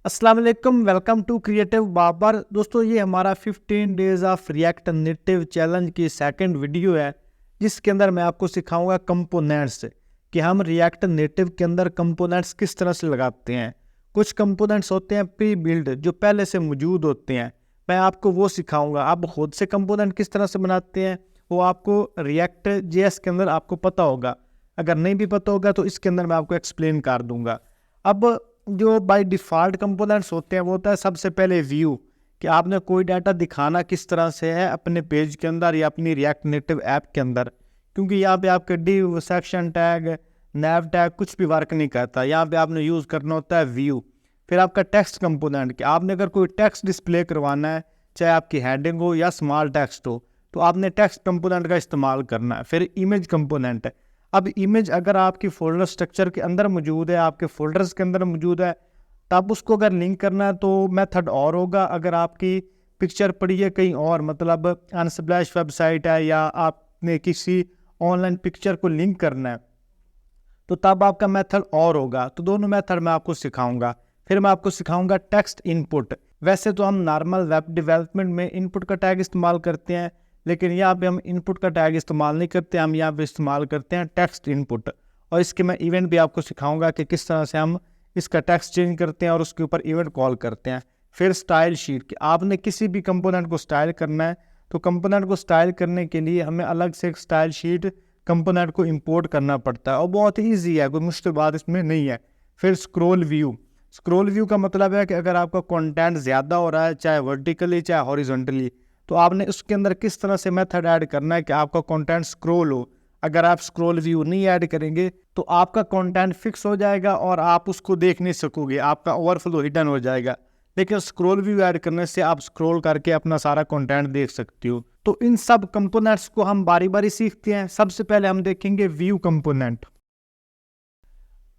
अस्सलाम वालेकुम, welcome to creative Babar. दोस्तों, ये हमारा 15 days of react native challenge की सेकंड वीडियो है, जिसके अंदर मैं आपको सिखाऊंगा कंपोनेंट्स कि हम रिएक्ट नेटिव के अंदर कंपोनेंट्स किस तरह से लगाते हैं। कुछ कंपोनेंट्स होते हैं प्री बिल्ड, जो पहले से मौजूद होते हैं, मैं आपको वो सिखाऊंगा। आप खुद से कंपोनेंट किस तरह से बनाते हैं वो आपको रिएक्ट जेएस के अंदर आपको पता होगा। अगर नहीं भी पता होगा तो इसके अंदर मैं आपको एक्सप्लेन कर दूंगा। अब जो बाय डिफ़ॉल्ट कंपोनेंट्स होते हैं वो होता है सबसे पहले व्यू, कि आपने कोई डाटा दिखाना किस तरह से है अपने पेज के अंदर या अपनी रिएक्ट नेटिव ऐप के अंदर, क्योंकि यहाँ पे आपके डिव, सेक्शन टैग, नैव टैग कुछ भी वर्क नहीं करता। यहाँ पे आपने यूज़ करना होता है व्यू। फिर आपका टेक्स्ट कंपोनेंट, कि आपने अगर कोई टेक्स्ट डिस्प्ले करवाना है, चाहे आपकी हेडिंग हो या स्मॉल टेक्स्ट हो, तो आपने टेक्स्ट कंपोनेंट का इस्तेमाल करना है। फिर इमेज कंपोनेंट है। अब इमेज अगर आपकी फोल्डर स्ट्रक्चर के अंदर मौजूद है, आपके फोल्डर्स के अंदर मौजूद है, तब उसको अगर लिंक करना है तो मेथड और होगा। अगर आपकी पिक्चर पड़ी है कहीं और, मतलब अनस्प्लैश वेबसाइट है या आपने किसी ऑनलाइन पिक्चर को लिंक करना है, तो तब आपका मेथड और होगा। तो दोनों मेथड मैं आपको सिखाऊंगा। फिर मैं आपको सिखाऊंगा टेक्स्ट इनपुट। वैसे तो हम नॉर्मल वेब डेवलपमेंट में इनपुट का टैग इस्तेमाल करते हैं, लेकिन यहाँ पे हम इनपुट का टैग इस्तेमाल नहीं करते, हम यहाँ पे इस्तेमाल करते हैं टेक्स्ट इनपुट। और इसके मैं इवेंट भी आपको सिखाऊंगा कि किस तरह से हम इसका टेक्स्ट चेंज करते हैं और उसके ऊपर इवेंट कॉल करते हैं। फिर स्टाइल शीट, कि आपने किसी भी कंपोनेंट को स्टाइल करना है, तो कंपोनेंट को स्टाइल करने के लिए हमें अलग से एक स्टाइल शीट कंपोनेंट को इंपोर्ट करना पड़ता है, और बहुत ही ईजी है, कोई मुश्किल बात इसमें नहीं है। फिर स्क्रॉल व्यू। स्क्रॉल व्यू का मतलब है कि अगर आपका कंटेंट ज़्यादा हो रहा है, चाहे वर्टिकली चाहे हॉरिजॉन्टली, तो आपने उसके अंदर किस तरह से मेथड ऐड करना है कि आपका कंटेंट स्क्रॉल हो। अगर आप स्क्रॉल व्यू नहीं ऐड करेंगे तो आपका कंटेंट फिक्स हो जाएगा और आप उसको देख नहीं सकोगे, आपका ओवरफ्लो हिडन हो जाएगा। लेकिन स्क्रॉल व्यू ऐड करने से आप स्क्रॉल करके अपना सारा कंटेंट देख सकते हो। तो इन सब कंपोनेंट्स को हम बारी बारी सीखते हैं। सबसे पहले हम देखेंगे व्यू कंपोनेंट।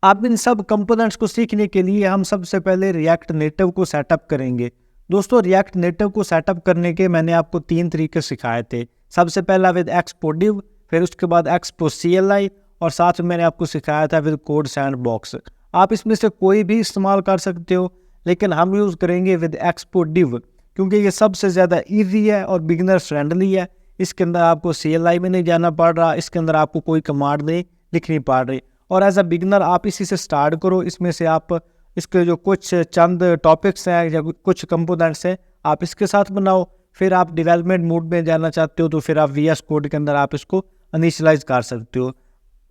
अब इन सब कंपोनेंट्स को सीखने के लिए हम सबसे पहले रिएक्ट नेटिव को सेटअप करेंगे। दोस्तों, रिएक्ट नेटिव को सेटअप करने के मैंने आपको 3 तरीके सिखाए थे। सबसे पहला विद एक्सपो डिव, फिर उसके बाद एक्सपो CLI, और साथ में मैंने आपको सिखाया था विद कोड सैंडबॉक्स। आप इसमें से कोई भी इस्तेमाल कर सकते हो, लेकिन हम यूज़ करेंगे विद एक्सपो डिव, क्योंकि ये सबसे ज़्यादा ईजी है और बिगिनर फ्रेंडली है। इसके अंदर आपको CLI में नहीं जाना पड़ रहा, इसके अंदर आपको कोई कमांड नहीं लिखनी पड़ रही। और एज अ बिगिनर आप इसी से स्टार्ट करो। इसमें से आप इसके जो कुछ चंद टॉपिक्स हैं या कुछ कंपोनेंट्स हैं, आप इसके साथ बनाओ। फिर आप डेवलपमेंट मोड में जाना चाहते हो तो फिर आप VS कोड के अंदर आप इसको इनिशियलाइज कर सकते हो।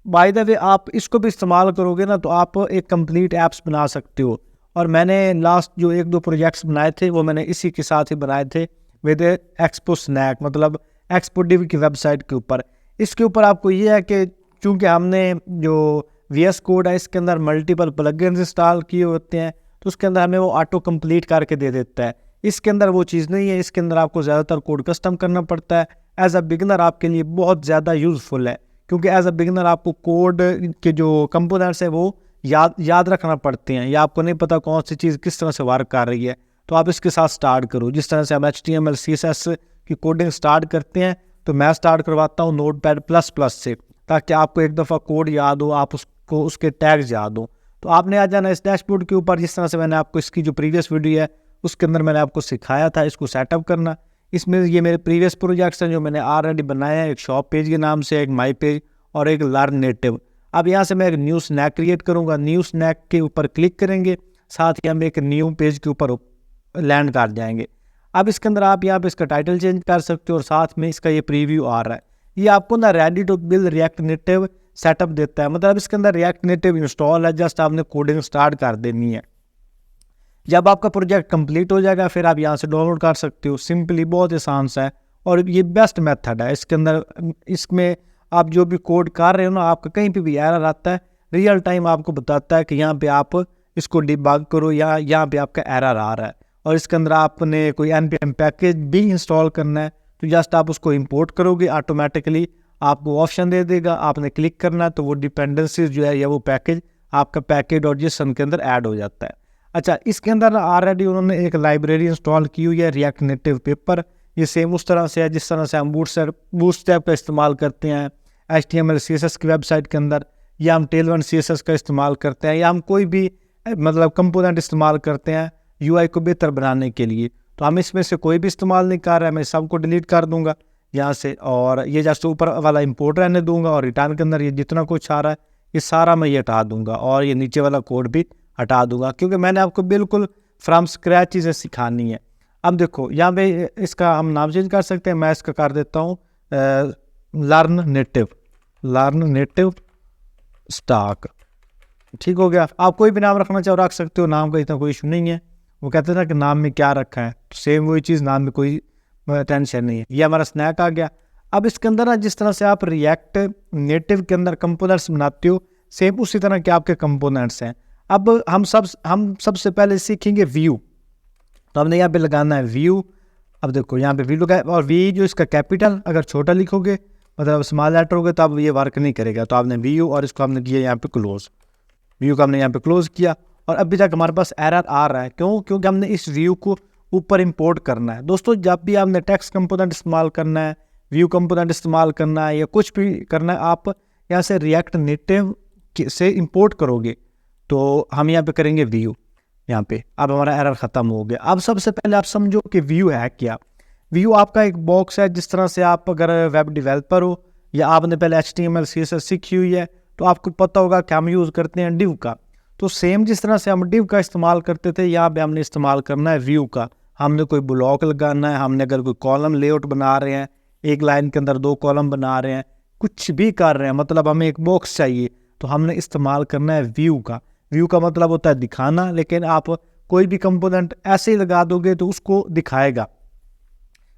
बाय द वे, आप इसको भी इस्तेमाल करोगे ना तो आप एक कंप्लीट ऐप्स बना सकते हो। और मैंने लास्ट जो 1-2 प्रोजेक्ट्स बनाए थे वो मैंने इसी के साथ ही बनाए थे विद एक्सपो स्नैक, मतलब एक्सपो डिव की वेबसाइट के ऊपर। इसके ऊपर आपको ये है कि चूँकि हमने जो VS कोड है इसके अंदर मल्टीपल प्लगइन्स इंस्टॉल किए होते हैं, तो उसके अंदर हमें वो ऑटो कंप्लीट करके दे देता है। इसके अंदर वो चीज़ नहीं है, इसके अंदर आपको ज़्यादातर कोड कस्टम करना पड़ता है। एज अ बिगिनर आपके लिए बहुत ज़्यादा यूज़फुल है, क्योंकि एज अ बिगिनर आपको कोड के जो कंपोनेंट्स है वो याद रखना पड़ते हैं, या आपको नहीं पता कौन सी चीज़ किस तरह से वर्क कर रही है। तो आप इसके साथ स्टार्ट करो। जिस तरह से हम HTML CSS की कोडिंग स्टार्ट करते हैं, तो मैं स्टार्ट करवाता हूँ Notepad++ से, ताकि आपको एक दफ़ा कोड याद हो, आप उसको उसके टैग्स याद हो। तो आपने आ जाना इस डैशबोर्ड के ऊपर, जिस तरह से मैंने आपको इसकी जो प्रीवियस वीडियो है उसके अंदर मैंने आपको सिखाया था इसको सेटअप करना। इसमें ये मेरे प्रीवियस प्रोजेक्ट्स हैं जो मैंने ऑलरेडी बनाए हैं, एक शॉप पेज के नाम से, एक माई पेज और एक लर्न नेटिव। अब यहाँ से मैं एक न्यू स्नैक क्रिएट करूँगा। न्यू स्नैक के ऊपर क्लिक करेंगे, साथ ही हम एक न्यू पेज के ऊपर लैंड कर जाएंगे। अब इसके अंदर आप यहाँ पे इसका टाइटल चेंज कर सकते हो, और साथ में इसका ये प्रीव्यू आ रहा है। ये आपको ना ready to build React Native setup देता है, मतलब इसके अंदर रिएक्ट नेटिव इंस्टॉल है, जस्ट आपने कोडिंग स्टार्ट कर देनी है। जब आपका प्रोजेक्ट कंप्लीट हो जाएगा फिर आप यहाँ से डाउनलोड कर सकते हो। सिंपली बहुत आसान सा है और ये बेस्ट मेथड है। इसके अंदर इसमें आप जो भी कोड कर रहे हो ना, आपका कहीं पे भी एरर आता है, रियल टाइम आपको बताता है कि यहाँ पे आप इसको डिबग करो या यहाँ पे आपका एरर आ रहा है। और इसके अंदर आपने कोई npm पैकेज भी इंस्टॉल करना है, तो जस्ट आप उसको इंपोर्ट करोगे, ऑटोमेटिकली आपको ऑप्शन दे देगा, आपने क्लिक करना है तो वो डिपेंडेंसीज जो है या वो पैकेज आपका पैकेज.json के अंदर ऐड हो जाता है। अच्छा, इसके अंदर ऑलरेडी उन्होंने एक लाइब्रेरी इंस्टॉल की हुई है रिएक्ट नेटिव पेपर। ये सेम उस तरह से है जिस तरह से हम बूटस्ट्रैप का इस्तेमाल करते हैं HTML CSS की वेबसाइट के अंदर, या हम Tailwind CSS का इस्तेमाल करते हैं, या हम कोई भी मतलब कंपोनेंट इस्तेमाल करते हैं यूआई को बेहतर बनाने के लिए। तो हम इसमें से कोई भी इस्तेमाल नहीं कर रहे हैं, मैं सबको डिलीट कर दूंगा यहाँ से, और ये जस्ट ऊपर वाला इंपोर्ट रहने दूंगा, और रिटर्न के अंदर ये जितना कुछ आ रहा है ये सारा मैं ये हटा दूंगा, और ये नीचे वाला कोड भी हटा दूंगा, क्योंकि मैंने आपको बिल्कुल फ्रॉम स्क्रैच चीज़ें सिखानी है। अब देखो यहाँ पे इसका हम नाम चेंज कर सकते हैं, मैं इसका कर देता हूँ लर्न नेटिव स्टॉक। ठीक हो गया। आप कोई भी नाम रखना चाहो रख सकते हो, नाम का इतना कोई इशू नहीं है। वो कहते हैं ना कि नाम में क्या रखा है, तो सेम वही चीज़, नाम में कोई टेंशन नहीं है। ये हमारा स्नैक आ गया। अब इसके अंदर ना जिस तरह से आप रिएक्ट नेटिव के अंदर कंपोनेंट्स बनाते हो, सेम उसी तरह के आपके कंपोनेंट्स हैं। अब हम सबसे पहले सीखेंगे व्यू। तो हमने यहाँ पे लगाना है व्यू। अब देखो यहाँ पे व्यू लगा है, और वी जो इसका कैपिटल अगर छोटा लिखोगे मतलब स्मॉल लेटर होगा तो अब ये वर्क नहीं करेगा। तो आपने व्यू और इसको हमने किया यहाँ पे क्लोज, व्यू को हमने यहाँ पे क्लोज किया, और अभी तक हमारे पास एरर आ रहा है। क्यों? क्योंकि हमने इस व्यू को ऊपर इंपोर्ट करना है। दोस्तों जब भी आपने टेक्स्ट कंपोनेंट इस्तेमाल करना है, व्यू कंपोनेंट इस्तेमाल करना है, या कुछ भी करना है, आप यहाँ से रिएक्ट नेटिव से इंपोर्ट करोगे। तो हम यहाँ पे करेंगे व्यू, यहाँ पे अब हमारा एरर ख़त्म हो गया। अब सबसे पहले आप समझो कि व्यू है क्या। व्यू आपका एक बॉक्स है। जिस तरह से आप अगर वेब डेवलपर हो या आपने पहले HTML CSS सीखी हुई है, तो आपको पता होगा कि हम यूज़ करते हैं डिव का। तो सेम जिस तरह से हम डिव का इस्तेमाल करते थे, यहाँ पे हमने इस्तेमाल करना है व्यू का। हमने कोई ब्लॉक लगाना है, हमने अगर कोई कॉलम लेआउट बना रहे हैं, एक लाइन के अंदर 2 कॉलम बना रहे हैं, कुछ भी कर रहे हैं, मतलब हमें एक बॉक्स चाहिए, तो हमने इस्तेमाल करना है व्यू का। व्यू का मतलब होता है दिखाना, लेकिन आप कोई भी कंपोनेंट ऐसे ही लगा दोगे तो उसको दिखाएगा।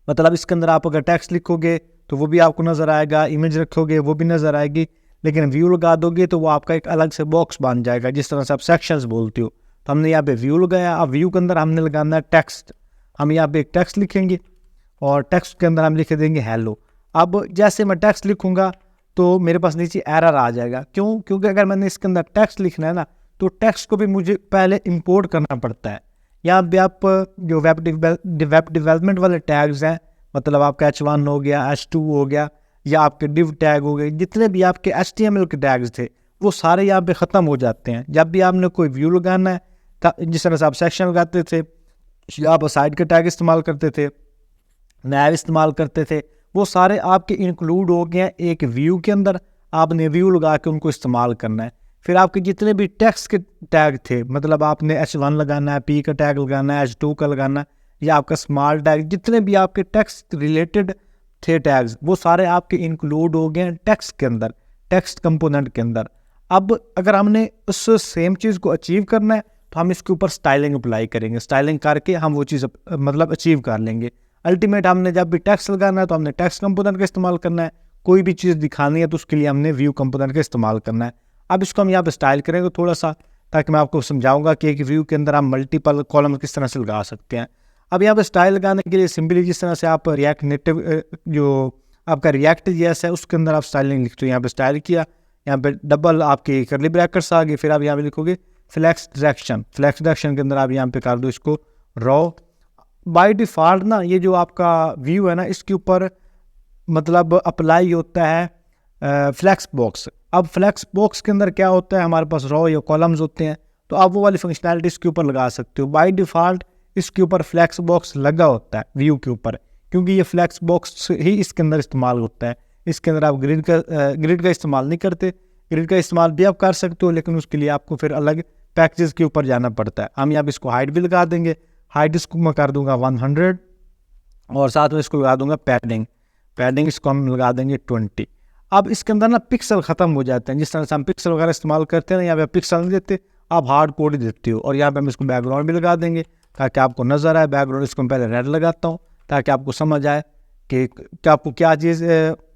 मतलब इसके अंदर आप अगर टेक्स्ट लिखोगे तो वो भी आपको नज़र आएगा, इमेज रखोगे वो भी नज़र आएगी, लेकिन व्यू लगा दोगे तो वो आपका एक अलग से बॉक्स बन जाएगा, जिस तरह से आप सेक्शंस बोलते हो। तो हमने यहाँ पे व्यू लगाया। अब व्यू के अंदर हमने लगाना है टेक्स्ट। हम यहाँ पे एक टेक्स्ट लिखेंगे, और टेक्स्ट के अंदर हम लिख देंगे हेलो। अब जैसे मैं टेक्स्ट लिखूंगा तो मेरे पास नीचे एरर आ जाएगा। क्यों? क्योंकि अगर मैंने इसके अंदर टेक्स्ट लिखना है ना, तो टेक्स्ट को भी मुझे पहले इंपोर्ट करना पड़ता है। यहाँ पे आप जो वेब डेवलपमेंट वाले टैग्स हैं, मतलब आपका H1 हो गया, H2 हो गया, या आपके डिव टैग हो गए, जितने भी आपके HTML के टैग्स थे वो सारे यहाँ पे ख़त्म हो जाते हैं। जब भी आपने कोई व्यू लगाना है, जिस तरह से आप सेक्शन लगाते थे, या आप साइड के टैग इस्तेमाल करते थे, नैव इस्तेमाल करते थे, वो सारे आपके इंक्लूड हो गए हैं एक व्यू के अंदर। आपने व्यू लगा के उनको इस्तेमाल करना है। फिर आपके जितने भी टेक्स्ट के टैग थे, मतलब आपने H1 लगाना है, P का टैग लगाना है, H2 का लगाना है, या आपका स्मॉल टैग, जितने भी आपके टेक्स्ट रिलेटेड थे टैग्स, वो सारे आपके इंक्लूड हो गए हैं टेक्स्ट के अंदर, टेक्स्ट कंपोनेंट के अंदर। अब अगर हमने उस सेम चीज़ को अचीव करना है, तो हम इसके ऊपर स्टाइलिंग अप्लाई करेंगे। स्टाइलिंग करके हम वो चीज़ मतलब अचीव कर लेंगे। अल्टीमेट हमने जब भी टेक्स्ट लगाना है तो हमने टेक्स्ट कंपोनेंट का इस्तेमाल करना है। कोई भी चीज़ दिखानी है तो उसके लिए हमने व्यू कंपोनेंट का इस्तेमाल करना है। अब इसको हम यहाँ पे स्टाइल करेंगे थोड़ा सा, ताकि मैं आपको समझाऊंगा कि एक व्यू के अंदर आप मल्टीपल कॉलम किस तरह से लगा सकते हैं। अब यहाँ पे स्टाइल लगाने के लिए सिंपली जिस तरह से आप रिएक्ट नेटिव जो आपका रिएक्ट JS है उसके अंदर आप स्टाइलिंग लिखते हो, यहाँ पे स्टाइल किया, यहाँ पे डबल आपके कर्ली ब्रैकेट्स आ गए। फिर आप यहाँ पे लिखोगे फ्लैक्स डायरेक्शन के अंदर आप यहाँ पे कर दो इसको रॉ। बाय डिफ़ॉल्ट ना ये जो आपका व्यू है ना, इसके ऊपर मतलब अप्लाई होता है फ्लैक्स बॉक्स। अब फ्लैक्स बॉक्स के अंदर क्या होता है, हमारे पास रॉ या कॉलम्स होते हैं, तो आप वो वाली फंक्शनैलिटी इसके ऊपर लगा सकते हो। बाय डिफ़ॉल्ट इसके ऊपर फ्लैक्स बॉक्स लगा होता है व्यू के ऊपर, क्योंकि ये फ्लैक्स बॉक्स ही इसके अंदर इस्तेमाल होता है। इसके अंदर आप ग्रिड का इस्तेमाल नहीं करते। ग्रिड का इस्तेमाल भी आप कर सकते हो, लेकिन उसके लिए आपको फिर अलग पैकेजेस के ऊपर जाना पड़ता है। हम यहाँ पे इसको हाइट भी लगा देंगे। हाइट इसको मैं कर दूंगा 100, और साथ में इसको लगा दूंगा पैडिंग इसको हम लगा देंगे 20। अब इसके अंदर ना पिक्सल ख़त्म हो जाते हैं। जिस तरह से हम पिक्सल वगैरह इस्तेमाल करते हैं ना, यहाँ पे पिक्सल नहीं देते, आप हार्ड कोड ही देते हो। और यहाँ पे हम इसको बैकग्राउंड भी लगा देंगे ताकि आपको नज़र आए। बैकग्राउंड इसको मैं पहले रेड लगाता हूँ ताकि आपको समझ आए कि आपको क्या चीज़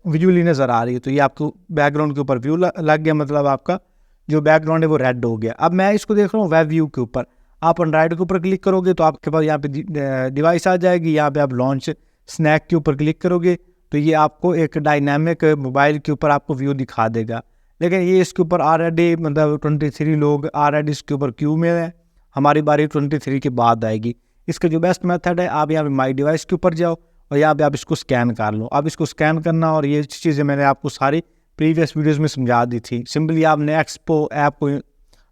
विजुअली नज़र आ रही है। तो ये आपको बैकग्राउंड के ऊपर व्यू लग गया, मतलब आपका जो बैकग्राउंड है वो रेड हो गया। अब मैं इसको देख रहा हूँ वेब व्यू के ऊपर। आप एंड्राइड के ऊपर क्लिक करोगे तो आपके पास यहाँ पे डिवाइस आ जाएगी। यहाँ पे आप लॉन्च स्नैक के ऊपर क्लिक करोगे तो ये आपको एक डायनामिक मोबाइल के ऊपर आपको व्यू दिखा देगा। लेकिन ये इसके ऊपर ऑलरेडी मतलब 23 लोग ऑलरेडी इसके ऊपर क्यू में है। हमारी बारी 23 के बाद आएगी। इसका जो बेस्ट मेथड है, आप यहाँ पे माई डिवाइस के ऊपर जाओ और यहाँ पे आप इसको स्कैन कर लो। अब इसको स्कैन करना, और ये चीज़ें मैंने आपको सारी प्रीवियस वीडियोज़ में समझा दी थी। सिंपली आपने एक्सपो ऐप को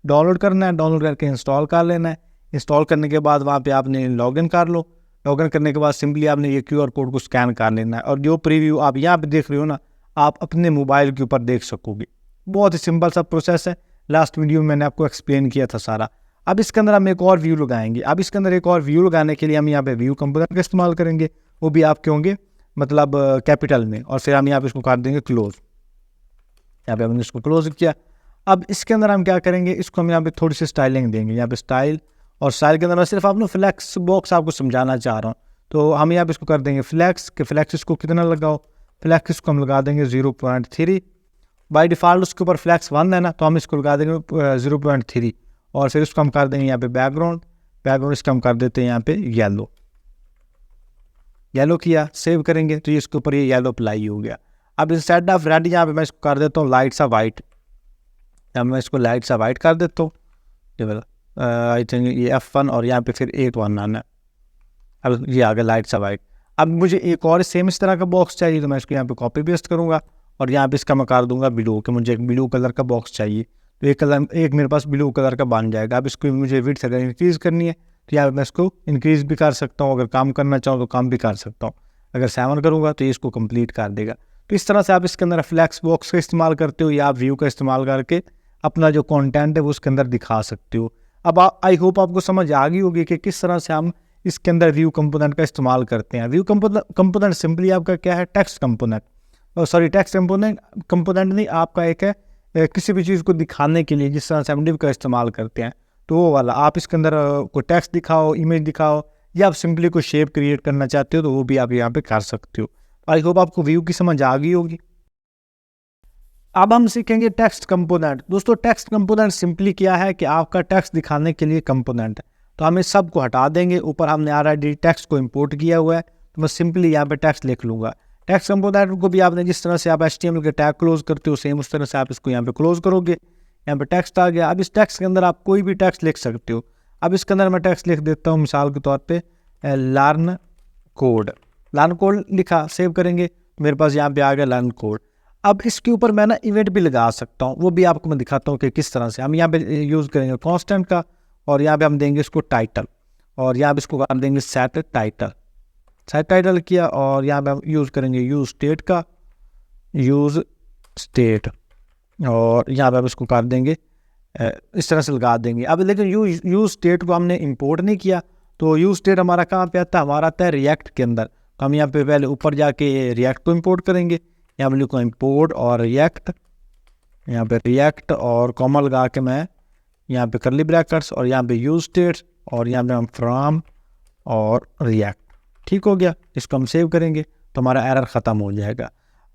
डाउनलोड करना है, डाउनलोड करके इंस्टॉल कर लेना है। इंस्टॉल करने के बाद वहाँ पे आपने लॉगिन कर लो। लॉगिन करने के बाद सिंपली आपने ये QR कोड को स्कैन कर लेना है और जो प्रीव्यू आप यहाँ पे देख रहे हो ना, आप अपने मोबाइल के ऊपर देख सकोगे। बहुत ही सिंपल सा प्रोसेस है, लास्ट वीडियो में मैंने आपको एक्सप्लेन किया था सारा। अब इसके अंदर हम एक और व्यू लगाएंगे। अब इसके अंदर एक और व्यू लगाने के लिए हम यहाँ पे व्यू कंपोनेंट का इस्तेमाल करेंगे, वो भी आपके होंगे मतलब कैपिटल में, और फिर हम यहाँ पे इसको कर देंगे क्लोज। यहाँ पे हमने इसको क्लोज किया। अब इसके अंदर हम क्या करेंगे, इसको हम यहाँ पे थोड़ी सी स्टाइलिंग देंगे। यहाँ पे स्टाइल, और स्टाइल के अंदर मैं सिर्फ आपने फ्लैक्स बॉक्स आपको समझाना चाह रहा हूँ। तो हम यहाँ पे इसको कर देंगे फ्लैक्स, कि फ्लैक्स इसको कितना लगाओ, फ्लैक्स इसको हम लगा देंगे 0.3। बाई डिफ़ॉल्ट उसके ऊपर फ्लैक्स 1 है ना, तो हम इसको लगा देंगे 0.3। और फिर इसको हम कर देंगे यहाँ पे बैकग्राउंड इसका हम कर देते हैं यहाँ पे येलो किया, सेव करेंगे तो ये इसके ऊपर ये येलो अप्लाई हो गया। अब इंस्टेड ऑफ रेड यहाँ पे मैं इसको कर देता हूँ लाइट सा वाइट। मैं इसको लाइट सा वाइट कर देता हूँ। आई थिंक ये F1 और यहाँ पे फिर 8 आना है। अब ये आ गया लाइट सा वाइट। अब मुझे एक और सेम इस तरह का बॉक्स चाहिए, तो मैं इसको यहाँ पे कॉपी पेस्ट करूँगा और यहाँ पे इसका मैं कर दूंगा ब्लू, कि मुझे एक ब्लू कलर का बॉक्स चाहिए। तो एक मेरे पास ब्लू कलर का बन जाएगा। अब इसको मुझे विड्थ अगर इंक्रीज़ करनी है तो यहाँ मैं इसको इंक्रीज़ भी कर सकता हूँ, अगर काम करना चाहूँ तो काम भी कर सकता हूँ। अगर 7 करूँगा तो ये इसको कंप्लीट कर देगा। तो इस तरह से आप इसके अंदर फ्लैक्स बॉक्स का इस्तेमाल करते हो या आप व्यू का इस्तेमाल करके अपना जो कंटेंट है वो उसके अंदर दिखा सकते हो। अब आई होप आपको समझ आ गई होगी कि किस तरह से हम इसके अंदर व्यू कंपोनेंट का इस्तेमाल करते हैं। व्यू कंपोनेंट सिंपली आपका क्या है, टेक्स्ट कंपोनेंट, टेक्स्ट कंपोनेंट नहीं, आपका एक है किसी भी चीज़ को दिखाने के लिए जिस तरह से हम div का इस्तेमाल करते हैं, तो वो वाला आप इसके अंदर कोई टेक्स्ट दिखाओ, इमेज दिखाओ, या आप सिंपली कोई शेप क्रिएट करना चाहते हो तो वो भी आप यहाँ पे कर सकते हो। आई होप आपको व्यू की समझ आ गई होगी। अब हम सीखेंगे टेक्स्ट कंपोनेंट। दोस्तों टेक्स्ट कंपोनेंट सिंपली क्या है कि आपका टेक्स्ट दिखाने के लिए कंपोनेंट है। तो हम इस सब को हटा देंगे। ऊपर हमने ऑलरेडी टेक्स्ट को इंपोर्ट किया हुआ है, तो मैं सिंपली यहाँ पे टेक्स्ट लिख लूँगा। टेक्स्ट कंपोनेंट को भी आपने जिस तरह से आप HTML के टैग क्लोज करते हो सेम उस तरह से आप इसको यहाँ पे क्लोज करोगे। यहाँ पे टेक्स्ट आ गया। अब इस टेक्स्ट के अंदर आप कोई भी टेक्स्ट लिख सकते हो। अब इसके अंदर मैं टेक्स्ट लिख देता हूँ मिसाल के तौर पे लर्न कोड लिखा, सेव करेंगे तो मेरे पास यहाँ पे आ गया लर्न कोड। अब इसके ऊपर मैं ना इवेंट भी लगा सकता हूँ, वो भी आपको मैं दिखाता हूँ कि किस तरह से। हम यहाँ पे यूज़ करेंगे कॉन्स्टेंट का, और यहाँ पे हम देंगे इसको टाइटल, और यहाँ पे इसको हम देंगे सेट टाइटल किया, और यहाँ पे हम यूज़ करेंगे यूज़ स्टेट, और यहाँ पे हम इसको कर देंगे इस तरह से लगा देंगे। अब लेकिन यूज़ स्टेट को हमने इंपोर्ट नहीं किया, तो यूज़ स्टेट हमारा कहाँ पे आता है, हमारा आता है रिएक्ट के अंदर। तो हम यहाँ पे पहले ऊपर जाके रिएक्ट को इंपोर्ट करेंगे। यहाँ पे लिखो इंपोर्ट और रिएक्ट, यहाँ पे रिएक्ट और कॉमा लगा के मैं यहाँ पे करली ब्रैकेट्स, और यहाँ पे यूज स्टेट्स, और यहाँ पे हम फ्रॉम और रिएक्ट। ठीक हो गया। इसको हम सेव करेंगे तो हमारा एरर ख़त्म हो जाएगा।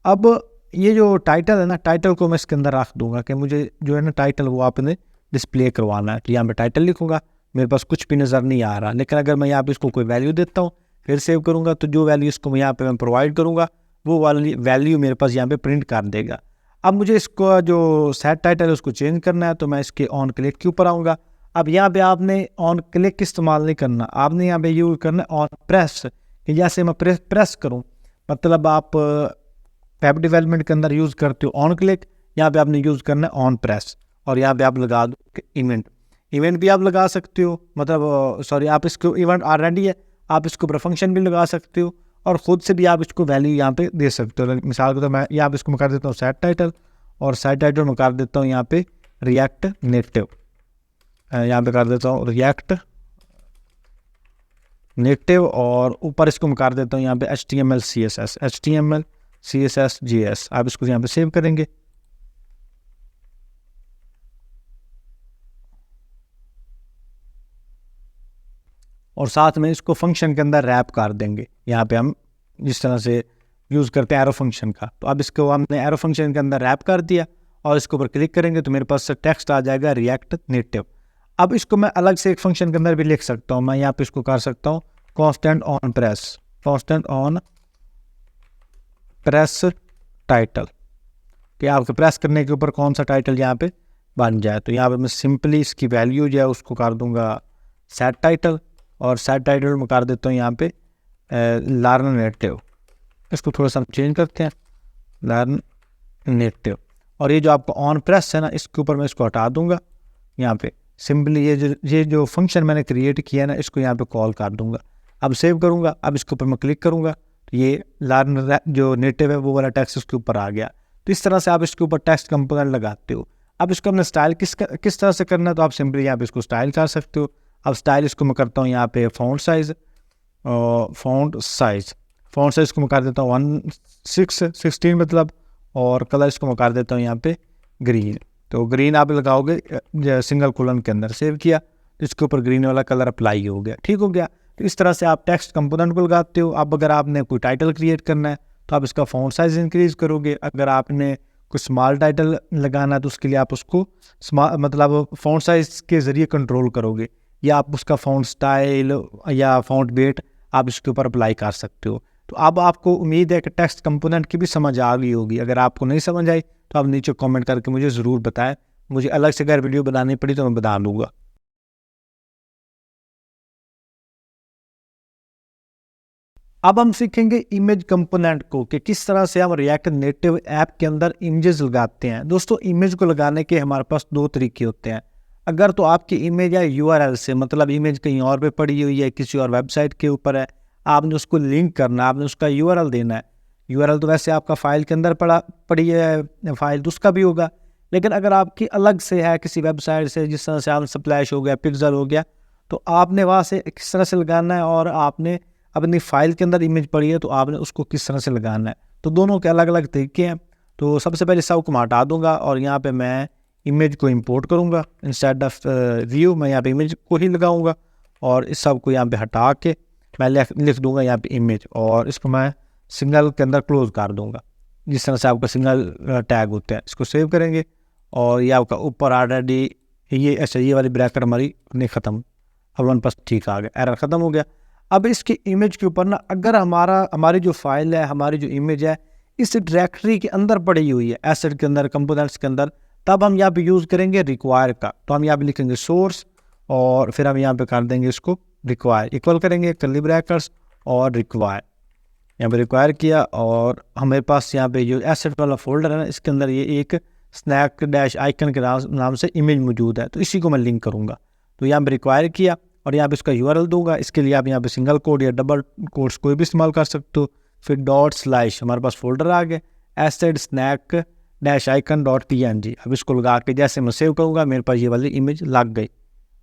अब ये जो टाइटल है ना, टाइटल को मैं इसके अंदर रख दूंगा कि मुझे जो है ना टाइटल वो आपने डिस्प्ले करवाना है। तो यहाँ पे टाइटल लिखूंगा, मेरे पास कुछ भी नज़र नहीं आ रहा, लेकिन अगर मैं यहाँ पे इसको कोई वैल्यू देता हूँ फिर सेव करूँगा, तो जो वैल्यू इसको यहाँ पे मैं प्रोवाइड करूँगा वो वाली वैल्यू मेरे पास यहाँ पे प्रिंट कर देगा। अब मुझे इसको जो सेट टाइटल है उसको चेंज करना है, तो मैं इसके ऑन क्लिक के ऊपर आऊँगा। अब यहाँ पे आपने ऑन क्लिक इस्तेमाल नहीं करना, आपने यहाँ पे यूज़ करना है ऑन प्रेस, कि जैसे मैं प्रेस करूँ, मतलब आप वेब डेवलपमेंट के अंदर यूज़ करते हो ऑन क्लिक, यहाँ पे आपने यूज़ करना है ऑन प्रेस, और यहाँ पे आप लगा दो इवेंट भी आप लगा सकते हो, मतलब आप इसको इवेंट ऑलरेडी है, आप इसके ऊपर फंक्शन भी लगा सकते हो, और ख़ुद से भी आप इसको वैल्यू यहाँ पे दे सकते हो। मिसाल को तो मैं यहाँ पे इसको मैं कर देता हूँ सेट टाइटल, और सेट टाइटल में कर देता हूँ यहाँ पे रिएक्ट नेटिव, यहाँ पे कर देता हूँ रिएक्ट नेटिव, और ऊपर इसको मैं कर देता हूँ यहाँ पे HTML CSS JS। आप इसको यहाँ पे सेव करेंगे, और साथ में इसको फंक्शन के अंदर रैप कर देंगे। यहाँ पे हम जिस तरह से यूज़ करते हैं एरो फंक्शन का, तो अब इसको हमने एरो फंक्शन के अंदर रैप कर दिया, और इसके ऊपर क्लिक करेंगे तो मेरे पास टेक्स्ट आ जाएगा रिएक्ट नेटिव। अब इसको मैं अलग से एक फंक्शन के अंदर भी लिख सकता हूँ। मैं यहाँ पे इसको कर सकता हूँ कॉन्स्टेंट ऑन प्रेस टाइटल, कि आपके प्रेस करने के ऊपर कौन सा टाइटल यहाँ पे बन जाए। तो यहाँ पे मैं सिंपली इसकी वैल्यू जो है उसको कर दूंगा सेट टाइटल, और सेट टाइटल में कर देता हूँ यहाँ पे लर्न नेटिव। इसको थोड़ा सा चेंज करते हैं, लर्न नेटिव। और ये जो आपका ऑन प्रेस है ना, इसके ऊपर मैं इसको हटा दूंगा, यहाँ पे सिंपली ये जो फंक्शन मैंने क्रिएट किया ना, इसको यहाँ पे कॉल कर दूंगा। अब सेव करूँगा, अब इसके ऊपर मैं क्लिक करूँगा तो ये लर्न जो नेटिव है वो वाला टेक्स्ट उसके ऊपर आ गया। तो इस तरह से आप इसके ऊपर टेक्स्ट कंपोनेंट लगाते हो। अब इसको अपने स्टाइल किस तरह से करना है, तो आप सिंपली यहाँ पे इसको स्टाइल कर सकते हो। अब स्टाइल इसको मैं करता हूँ यहाँ पे फ़ॉन्ट साइज़ को मैं कर देता हूँ 16 मतलब, और कलर इसको मैं कर देता हूँ यहाँ पे ग्रीन। तो ग्रीन आप लगाओगे सिंगल कोलन के अंदर, सेव किया तो इसके ऊपर ग्रीन वाला कलर अप्लाई हो गया, ठीक हो गया। तो इस तरह से आप टेक्स्ट कंपोनेंट को लगाते हो। अब अगर आपने कोई टाइटल क्रिएट करना है तो आप इसका फ़ॉन्ट साइज़ इंक्रीज़ करोगे। अगर आपने कोई स्मॉल टाइटल लगाना है तो उसके लिए आप उसको मतलब फ़ॉन्ट साइज़ के ज़रिए कंट्रोल करोगे, या आप उसका फ़ॉन्ट स्टाइल या फ़ॉन्ट वेट आप इसके ऊपर अप्लाई कर सकते हो। तो अब आपको उम्मीद है कि टेक्स्ट कंपोनेंट की भी समझ आ गई होगी। अगर आपको नहीं समझ आई तो आप नीचे कमेंट करके मुझे ज़रूर बताएं। मुझे अलग से अगर वीडियो बनानी पड़ी तो मैं बता दूँगा। अब हम सीखेंगे इमेज कंपोनेंट को कि किस तरह से हम रिएक्ट नेटिव ऐप के अंदर इमेजेस लगाते हैं। दोस्तों, इमेज को लगाने के हमारे पास दो तरीके होते हैं। अगर तो आपकी इमेज है यूआरएल से, मतलब इमेज कहीं और पे पड़ी हुई है, किसी और वेबसाइट के ऊपर है, आपने उसको लिंक करना, आपने उसका यूआरएल देना है। यूआरएल तो वैसे आपका फाइल के अंदर पड़ी है फाइल, तो उसका भी होगा। लेकिन अगर आपकी अलग से है किसी वेबसाइट से, जिस तरह से आप स्प्लैश हो गया, पिक्सल हो गया, तो आपने वहाँ से किस तरह से लगाना है, और आपने अपनी फाइल के अंदर इमेज पड़ी है तो आपने उसको किस तरह से लगाना है। तो दोनों के अलग अलग तरीके हैं। तो सबसे पहले सब को मैं हटा दूंगा और यहाँ पे मैं इमेज को इंपोर्ट करूँगा। इंस्टेड ऑफ व्यू मैं यहाँ पे इमेज को ही लगाऊंगा, और इस सब को यहाँ पे हटा के मैं लिख दूंगा यहाँ पे इमेज, और इसको मैं सिंगल के अंदर क्लोज कर दूंगा। जिस तरह से आपका सिंगल टैग होता है, इसको सेव करेंगे और ये आपका ऊपर ऑलरेडी ये अच्छा ये वाली ब्रैकेट हमारी नहीं ख़त्म, अब वन पास ठीक आ गया, एरर ख़त्म हो गया। अब इसकी इमेज के ऊपर ना, अगर हमारी जो फाइल है, हमारी जो इमेज है, इस डायरेक्टरी के अंदर पड़ी हुई है, एसेट के अंदर, कंपोनेंट्स के अंदर, तब हम यहाँ पे यूज़ करेंगे रिक्वायर का। तो हम यहाँ पे लिखेंगे सोर्स, और फिर हम यहाँ पे कर देंगे इसको रिक्वायर, इक्वल करेंगे कर्ली ब्रैकेट्स और रिक्वायर। यहाँ पे रिक्वायर किया, और हमारे पास यहाँ पे जो एसेट वाला फोल्डर है ना, इसके अंदर ये एक स्नैक डैश आइकन के नाम से इमेज मौजूद है, तो इसी को मैं लिंक करूँगा। तो यहाँ पे रिक्वायर किया और यहाँ पे इसका यूआरएल दूंगा। इसके लिए आप यहाँ पे सिंगल कोड या डबल कोड्स कोई भी इस्तेमाल कर सकते हो। फिर ./ हमारे पास फोल्डर आ गए, asset snack dash icon .png। अब इसको लगा के जैसे मैं सेव करूँगा, मेरे पास ये वाली इमेज लग गई।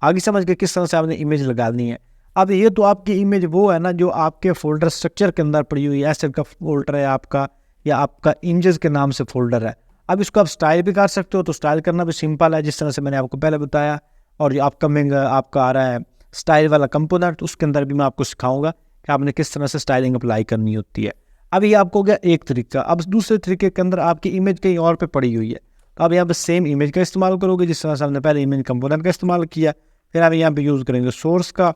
आगे समझ गए किस तरह से आपने इमेज लगानी है। अब ये तो आपकी इमेज वो है ना जो आपके फोल्डर स्ट्रक्चर के अंदर पड़ी हुई है, एसेट का फोल्डर है आपका, या आपका इमेजेस के नाम से फोल्डर है। अब इसको आप स्टाइल भी कर सकते हो, तो स्टाइल करना भी सिंपल है, जिस तरह से मैंने आपको पहले बताया। और जो अपकमिंग आपका आ रहा है स्टाइल वाला कंपोनेंट, उसके अंदर भी मैं आपको सिखाऊंगा कि आपने किस तरह से स्टाइलिंग अप्लाई करनी होती है। अब ये आपको हो गया एक तरीका। अब दूसरे तरीके के अंदर आपकी इमेज कहीं और पे पड़ी हुई है, तो आप यहाँ पे सेम इमेज का इस्तेमाल करोगे, जिस तरह से हमने पहले इमेज कंपोनेंट का इस्तेमाल किया। फिर आप यहाँ पे यूज़ करेंगे सोर्स का,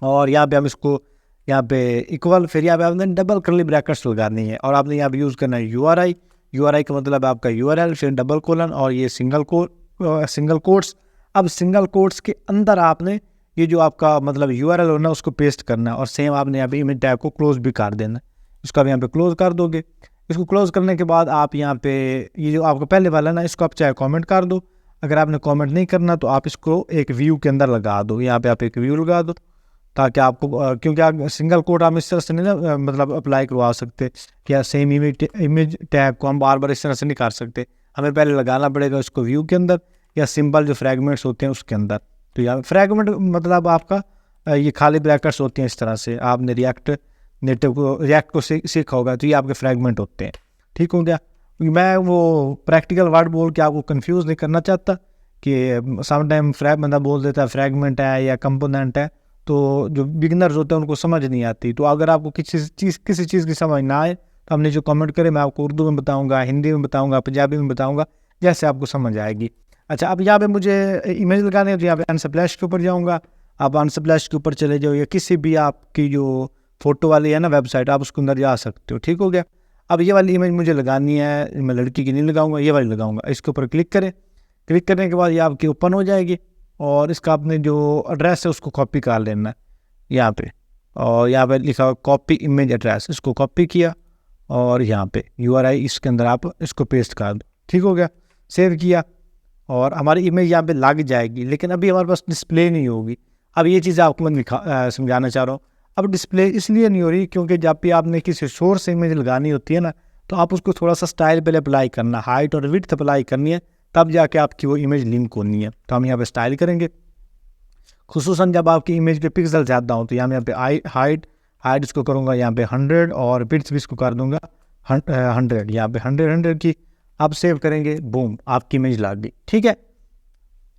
और यहाँ पे हम इसको यहाँ पे इक्वल, फिर यहाँ पे आपने डबल कर्ली ब्रैकेट्स लगानी है, और आपने यहाँ पे यूज़ करना है यूआरआई का मतलब आपका यूआरएल, फिर डबल कोलन और ये सिंगल कोट्स। अब सिंगल कोट्स के अंदर आपने ये जो आपका मतलब यूआरएल होना उसको पेस्ट करना है, और सेम आपने यहाँ पे इमेज टैग को क्लोज भी कर देना है। इसको आप यहाँ पे क्लोज कर दोगे। इसको क्लोज करने के बाद आप यहाँ पे ये जो आपका पहले वाला ना, इसको आप चाहे कमेंट कर दो। अगर आपने कमेंट नहीं करना तो आप इसको एक व्यू के अंदर लगा दो। यहाँ पे आप एक व्यू लगा दो, ताकि आपको क्योंकि आप सिंगल कोड आप इस तरह से नहीं ना मतलब अप्लाई करवा सकते, क्या सेम इमेज टैग को हम बार बार इस तरह से नहीं कर सकते। हमें पहले लगाना पड़ेगा इसको व्यू के अंदर, या सिंपल जो फ्रैगमेंट्स होते हैं उसके अंदर। तो यहाँ फ्रैगमेंट मतलब आपका ये खाली ब्रैकेट्स होती हैं। इस तरह से आपने रिएक्ट को सीखा होगा, तो ये आपके फ्रैगमेंट होते हैं। ठीक हो गया। मैं वो प्रैक्टिकल वर्ड बोल के आपको कंफ्यूज नहीं करना चाहता कि समटाइम बंदा बोल देता है फ्रैगमेंट है या कंपोनेंट है, तो जो बिगिनर्स होते हैं उनको समझ नहीं आती। तो अगर आपको किसी चीज़ की समझ ना आए तो आपने जो कमेंट करे, मैं आपको उर्दू में बताऊँगा, हिंदी में बताऊँगा, पंजाबी में बताऊँगा, जैसे आपको समझ आएगी। अच्छा, अब यहाँ पे मुझे इमेज लगाने हैं, तो यहाँ पे अनस्प्लैश के ऊपर जाऊँगा। आप अनस्प्लैश के ऊपर चले जाओ, या किसी भी आपकी जो फोटो वाली है ना वेबसाइट, आप उसके अंदर जा सकते हो। ठीक हो गया। अब ये वाली इमेज मुझे लगानी है, मैं लड़की की नहीं लगाऊंगा, ये वाली लगाऊंगा। इसके ऊपर क्लिक करें। क्लिक करने के बाद ये आपकी ओपन हो जाएगी, और इसका आपने जो एड्रेस है उसको कॉपी कर लेना है यहाँ पे, और यहाँ पे लिखा हुआ कॉपी इमेज एड्रेस, इसको कॉपी किया और यहाँ पे URI इसके अंदर आप इसको पेस्ट कर दो। ठीक हो गया। सेव किया, और हमारी इमेज यहाँ पे लग जाएगी, लेकिन अभी हमारे पास डिस्प्ले नहीं होगी। अब ये चीज़ आपको मैं समझाना चाह रहा हूँ। अब डिस्प्ले इसलिए नहीं हो रही क्योंकि जब भी आपने किसी सोर्स से इमेज लगानी होती है ना, तो आप उसको थोड़ा सा स्टाइल पहले अप्लाई करना, हाइट और विड्थ अप्लाई करनी है, तब जाके आपकी वो इमेज लिंक होनी है। तो हम यहाँ पे स्टाइल करेंगे, खुसूसन जब आपकी इमेज के पिक्सल ज़्यादा हो। तो यहाँ पे हाइट इसको करूँगा यहाँ पे 100 और विड्थ भी इसको कर दूँगा 100, यहाँ पे 100 की। आप सेव करेंगे, बूम, आपकी इमेज लग गई। ठीक है,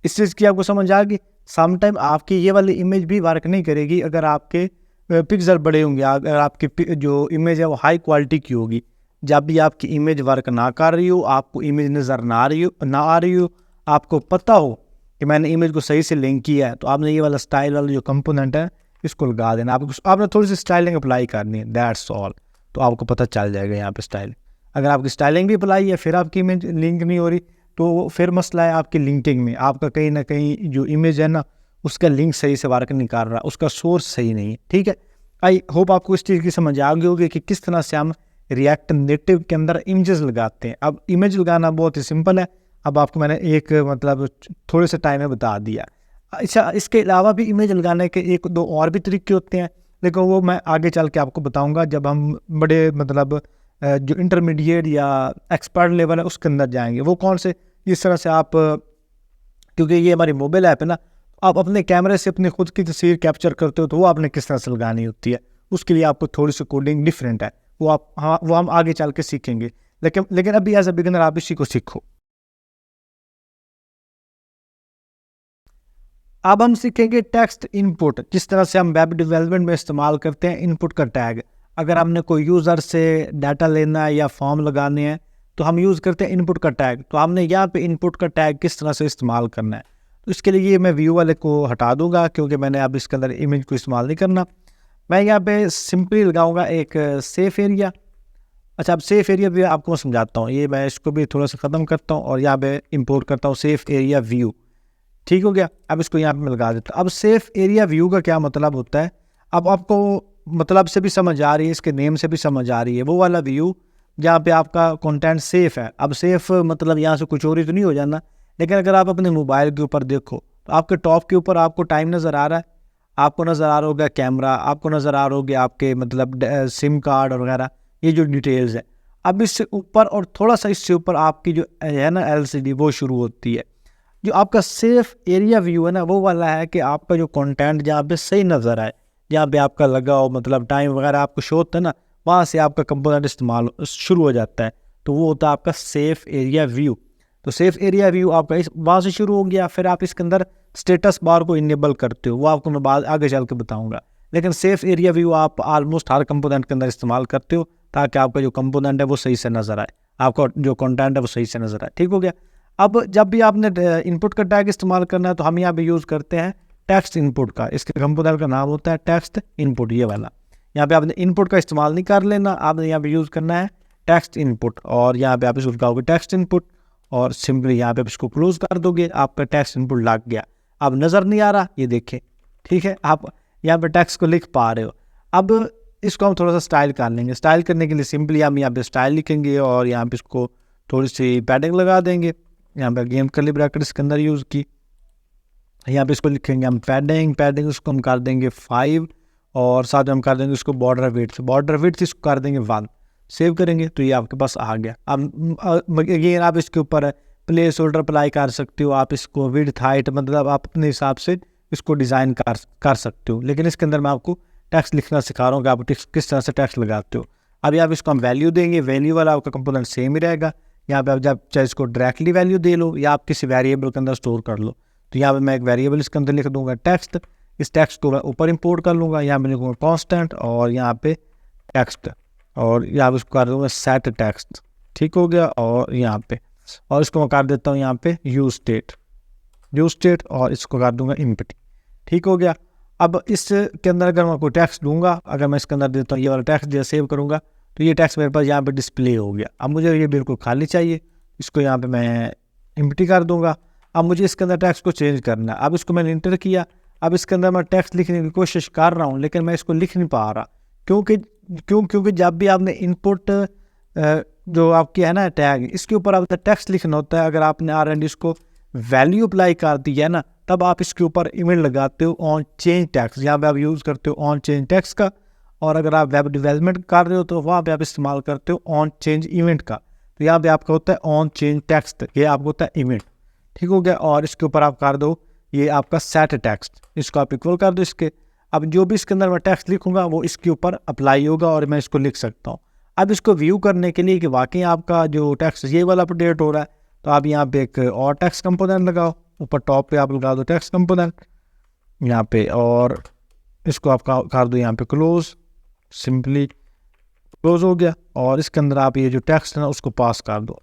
इस चीज़ की आपको समझ आ गई। समटाइम आपकी ये वाली इमेज भी वर्क नहीं करेगी अगर आपके पिक्सल बड़े होंगे, अगर आपकी जो इमेज है वो हाई क्वालिटी की होगी। जब भी आपकी इमेज वर्क ना कर रही हो, आपको इमेज नज़र ना आ रही हो, आपको पता हो कि मैंने इमेज को सही से लिंक किया है, तो आपने ये वाला स्टाइल वाला जो कंपोनेंट है इसको लगा देना। आपने थोड़ी सी स्टाइलिंग अप्लाई करनी है, दैट्स ऑल। तो आपको पता चल जाएगा यहाँ पे स्टाइल। अगर आपकी स्टाइलिंग भी अप्लाई है फिर आपकी इमेज लिंक नहीं हो रही, तो फिर मसला है आपकी लिंकिंग में। आपका कहीं ना कहीं जो इमेज है ना, उसका लिंक सही से वर्क नहीं कर रहा, उसका सोर्स सही नहीं है। ठीक है, आई होप आपको इस चीज़ की समझ आ गई होगी कि किस तरह से हम रिएक्ट नेटिव के अंदर इमेजेस लगाते हैं। अब इमेज लगाना बहुत ही सिंपल है। अब आपको मैंने एक मतलब थोड़े से टाइम में बता दिया। अच्छा, इसके अलावा भी इमेज लगाने के एक दो और भी तरीके होते हैं, लेकिन वो मैं आगे चल के आपको बताऊंगा जब हम बड़े मतलब जो इंटरमीडिएट या एक्सपर्ट लेवल है उसके अंदर जाएंगे। वो कौन से, इस तरह से आप, क्योंकि ये हमारी मोबाइल ऐप है ना, आप अपने कैमरे से अपनी खुद की तस्वीर कैप्चर करते हो, तो वो आपने किस तरह से लगानी होती है, उसके लिए आपको थोड़ी सी कोडिंग डिफरेंट है। वो हम आगे चल के सीखेंगे, लेकिन अभी एज अ बिगिनर आप इसी को सीखो। अब हम सीखेंगे टेक्स्ट इनपुट, जिस तरह से हम वेब डेवलपमेंट में इस्तेमाल करते हैं इनपुट का टैग। अगर हमने कोई यूज़र से डाटा लेना है या फॉर्म लगाने हैं तो हम यूज़ करते हैं इनपुट का टैग। तो हमने यहाँ पे इनपुट का टैग किस तरह से इस्तेमाल करना है, तो इसके लिए मैं व्यू वाले को हटा दूंगा क्योंकि मैंने अब इसके अंदर इमेज को इस्तेमाल नहीं करना। मैं यहाँ पे सिंपली लगाऊंगा एक सेफ एरिया। अच्छा, अब सेफ एरिया भी आपको मैं समझाता हूँ। ये मैं इसको भी थोड़ा सा ख़त्म करता हूँ और यहाँ पे इंपोर्ट करता हूँ सेफ एरिया व्यू। ठीक हो गया, अब इसको यहाँ पे मैं लगा देता हूँ। अब सेफ एरिया व्यू का क्या मतलब होता है, अब आपको मतलब से भी समझ आ रही है, इसके नेम से भी समझ आ रही है। वो वाला व्यू जहाँ पे आपका कंटेंट सेफ है। अब सेफ मतलब यहाँ से कुछ चोरी तो नहीं हो जाना, लेकिन अगर आप अपने मोबाइल के ऊपर देखो तो आपके टॉप के ऊपर आपको टाइम नज़र आ रहा है, आपको नज़र आ रहा होगा कैमरा, आपको नज़र आ रहा होगा आपके मतलब सिम कार्ड वगैरह, ये जो डिटेल्स है। अब इससे ऊपर और थोड़ा सा इससे ऊपर आपकी जो है ना LCD, वो शुरू होती है। जो आपका सेफ एरिया व्यू है ना, वो वाला है कि आपका जो कंटेंट जहाँ पे सही नज़र आए, जहाँ पे आपका लगा हो मतलब टाइम वगैरह आपको शो होता है ना, वहाँ से आपका कंपोनेंट इस्तेमाल शुरू हो जाता है। तो वो होता है आपका सेफ एरिया व्यू। तो सेफ एरिया व्यू आपका इस वहाँ से शुरू हो गया। फिर आप इसके अंदर स्टेटस बार को इनेबल करते हो, वो आपको मैं बाद आगे चल के बताऊँगा। लेकिन सेफ एरिया व्यू आप ऑलमोस्ट हर कंपोनेंट के अंदर इस्तेमाल करते हो ताकि आपका जो कंपोनेंट है वो सही से नज़र आए, आपका जो कंटेंट है वो सही से नज़र आए। ठीक हो गया। अब जब भी आपने इनपुट का टैग इस्तेमाल करना है तो हम यहाँ पे यूज़ करते हैं टेक्स्ट इनपुट का। इसके कंपोनेंट का नाम होता है टेक्स्ट इनपुट, ये वाला। यहाँ पे आपने इनपुट का इस्तेमाल नहीं कर लेना, आपने यहाँ पे यूज़ करना है टेक्स्ट इनपुट। और यहाँ पे आप इसको लगाओगे टेक्स्ट इनपुट और सिंपली यहाँ पे इसको क्लोज कर दोगे, आपका टेक्स्ट इनपुट लग गया। अब नज़र नहीं आ रहा, ये देखें। ठीक है, आप यहाँ पे टेक्स्ट को लिख पा रहे हो। अब इसको हम थोड़ा सा स्टाइल कर लेंगे। स्टाइल करने के लिए सिंपली हम यहाँ पे स्टाइल लिखेंगे और यहाँ पे इसको थोड़ी सी पैडिंग लगा देंगे। यहाँ पे गेम कर्ली ब्रैकेट इसके अंदर यूज़ की, यहाँ पे इसको लिखेंगे हम पैडिंग उसको हम कर देंगे 5 और साथ में हम कर देंगे उसको बॉर्डर विड्थ इसको कर देंगे 1। सेव करेंगे तो ये आपके पास आ गया। अब अगेन आप इसके ऊपर प्लेस होल्डर अप्लाई कर सकते हो, आप इसको विड्थ हाइट मतलब आप अपने हिसाब से इसको डिज़ाइन कर सकते हो। लेकिन इसके अंदर मैं आपको टेक्स्ट लिखना सिखा रहा हूँ कि आप किस तरह से टेक्स्ट लगाते हो। अभी आप इसको हम वैल्यू देंगे, वैल्यू वाला आपका कंपोनेंट सेम ही रहेगा। यहाँ पे आप जब चाहे इसको डायरेक्टली वैल्यू दे लो या आप किसी वेरिएबल के अंदर स्टोर कर लो। तो यहाँ पे मैं एक वेरिएबल इसके अंदर लिख दूंगा टेक्स्ट। इस टेक्स्ट को मैं ऊपर इंपोर्ट कर लूँगा, यहाँ पे लिखूँगा कांस्टेंट और यहाँ पे टेक्स्ट और यहाँ पे इसको कर दूँगा सेट टेक्स्ट। ठीक हो गया। और यहाँ पे और इसको मैं कर देता हूँ यहाँ पे यूज स्टेट और इसको कर दूँगा एम्प्टी। ठीक हो गया। अब इसके अंदर अगर मैं कोई टेक्स्ट दूंगा, अगर मैं इसके अंदर देता हूँ ये वाला टेक्स्ट जैसे सेव करूँगा तो ये टेक्स्ट मेरे पास यहाँ पे डिस्प्ले हो गया। अब मुझे ये बिल्कुल खाली चाहिए, इसको यहाँ पे मैं एम्प्टी कर दूंगा। अब मुझे इसके अंदर टेक्स्ट को चेंज करना है। अब इसको मैंने इंटर किया, अब इसके अंदर मैं टेक्स्ट लिखने की कोशिश कर रहा हूँ लेकिन मैं इसको लिख नहीं पा रहा। क्योंकि जब भी आपने इनपुट जो आपकी है ना टैग, इसके ऊपर आपका टेक्स्ट लिखना होता है। अगर आपने R&D इसको वैल्यू अप्लाई कर दी है ना, तब आप इसके ऊपर इवेंट लगाते हो ऑन चेंज टेक्स्ट। यहाँ पे आप यूज़ करते हो ऑन चेंज टेक्स्ट का, और अगर आप वेब डेवलपमेंट कर रहे हो तो वहाँ पे आप इस्तेमाल करते हो ऑन चेंज इवेंट का। तो यहाँ पे आपका होता है ऑन चेंज टेक्स्ट, ये आपको होता है इवेंट। ठीक हो गया। और इसके ऊपर आप कर दो ये आपका सेट टेक्स्ट, इसको आप इक्वल कर दो इसके। अब जो भी इसके अंदर मैं टेक्स्ट लिखूंगा वो इसके ऊपर अप्लाई होगा और मैं इसको लिख सकता हूँ। अब इसको व्यू करने के लिए कि वाकई आपका जो टेक्स्ट ये वाला अपडेट हो रहा है, तो आप यहाँ पे एक और टेक्स्ट कंपोनेंट लगाओ, ऊपर टॉप पे आप लगा दो टेक्स्ट कंपोनेंट यहाँ पे, और इसको आप कर दो यहाँ पे क्लोज, सिंपली क्लोज हो गया। और इसके अंदर आप ये जो टेक्स्ट है ना उसको पास कर दो,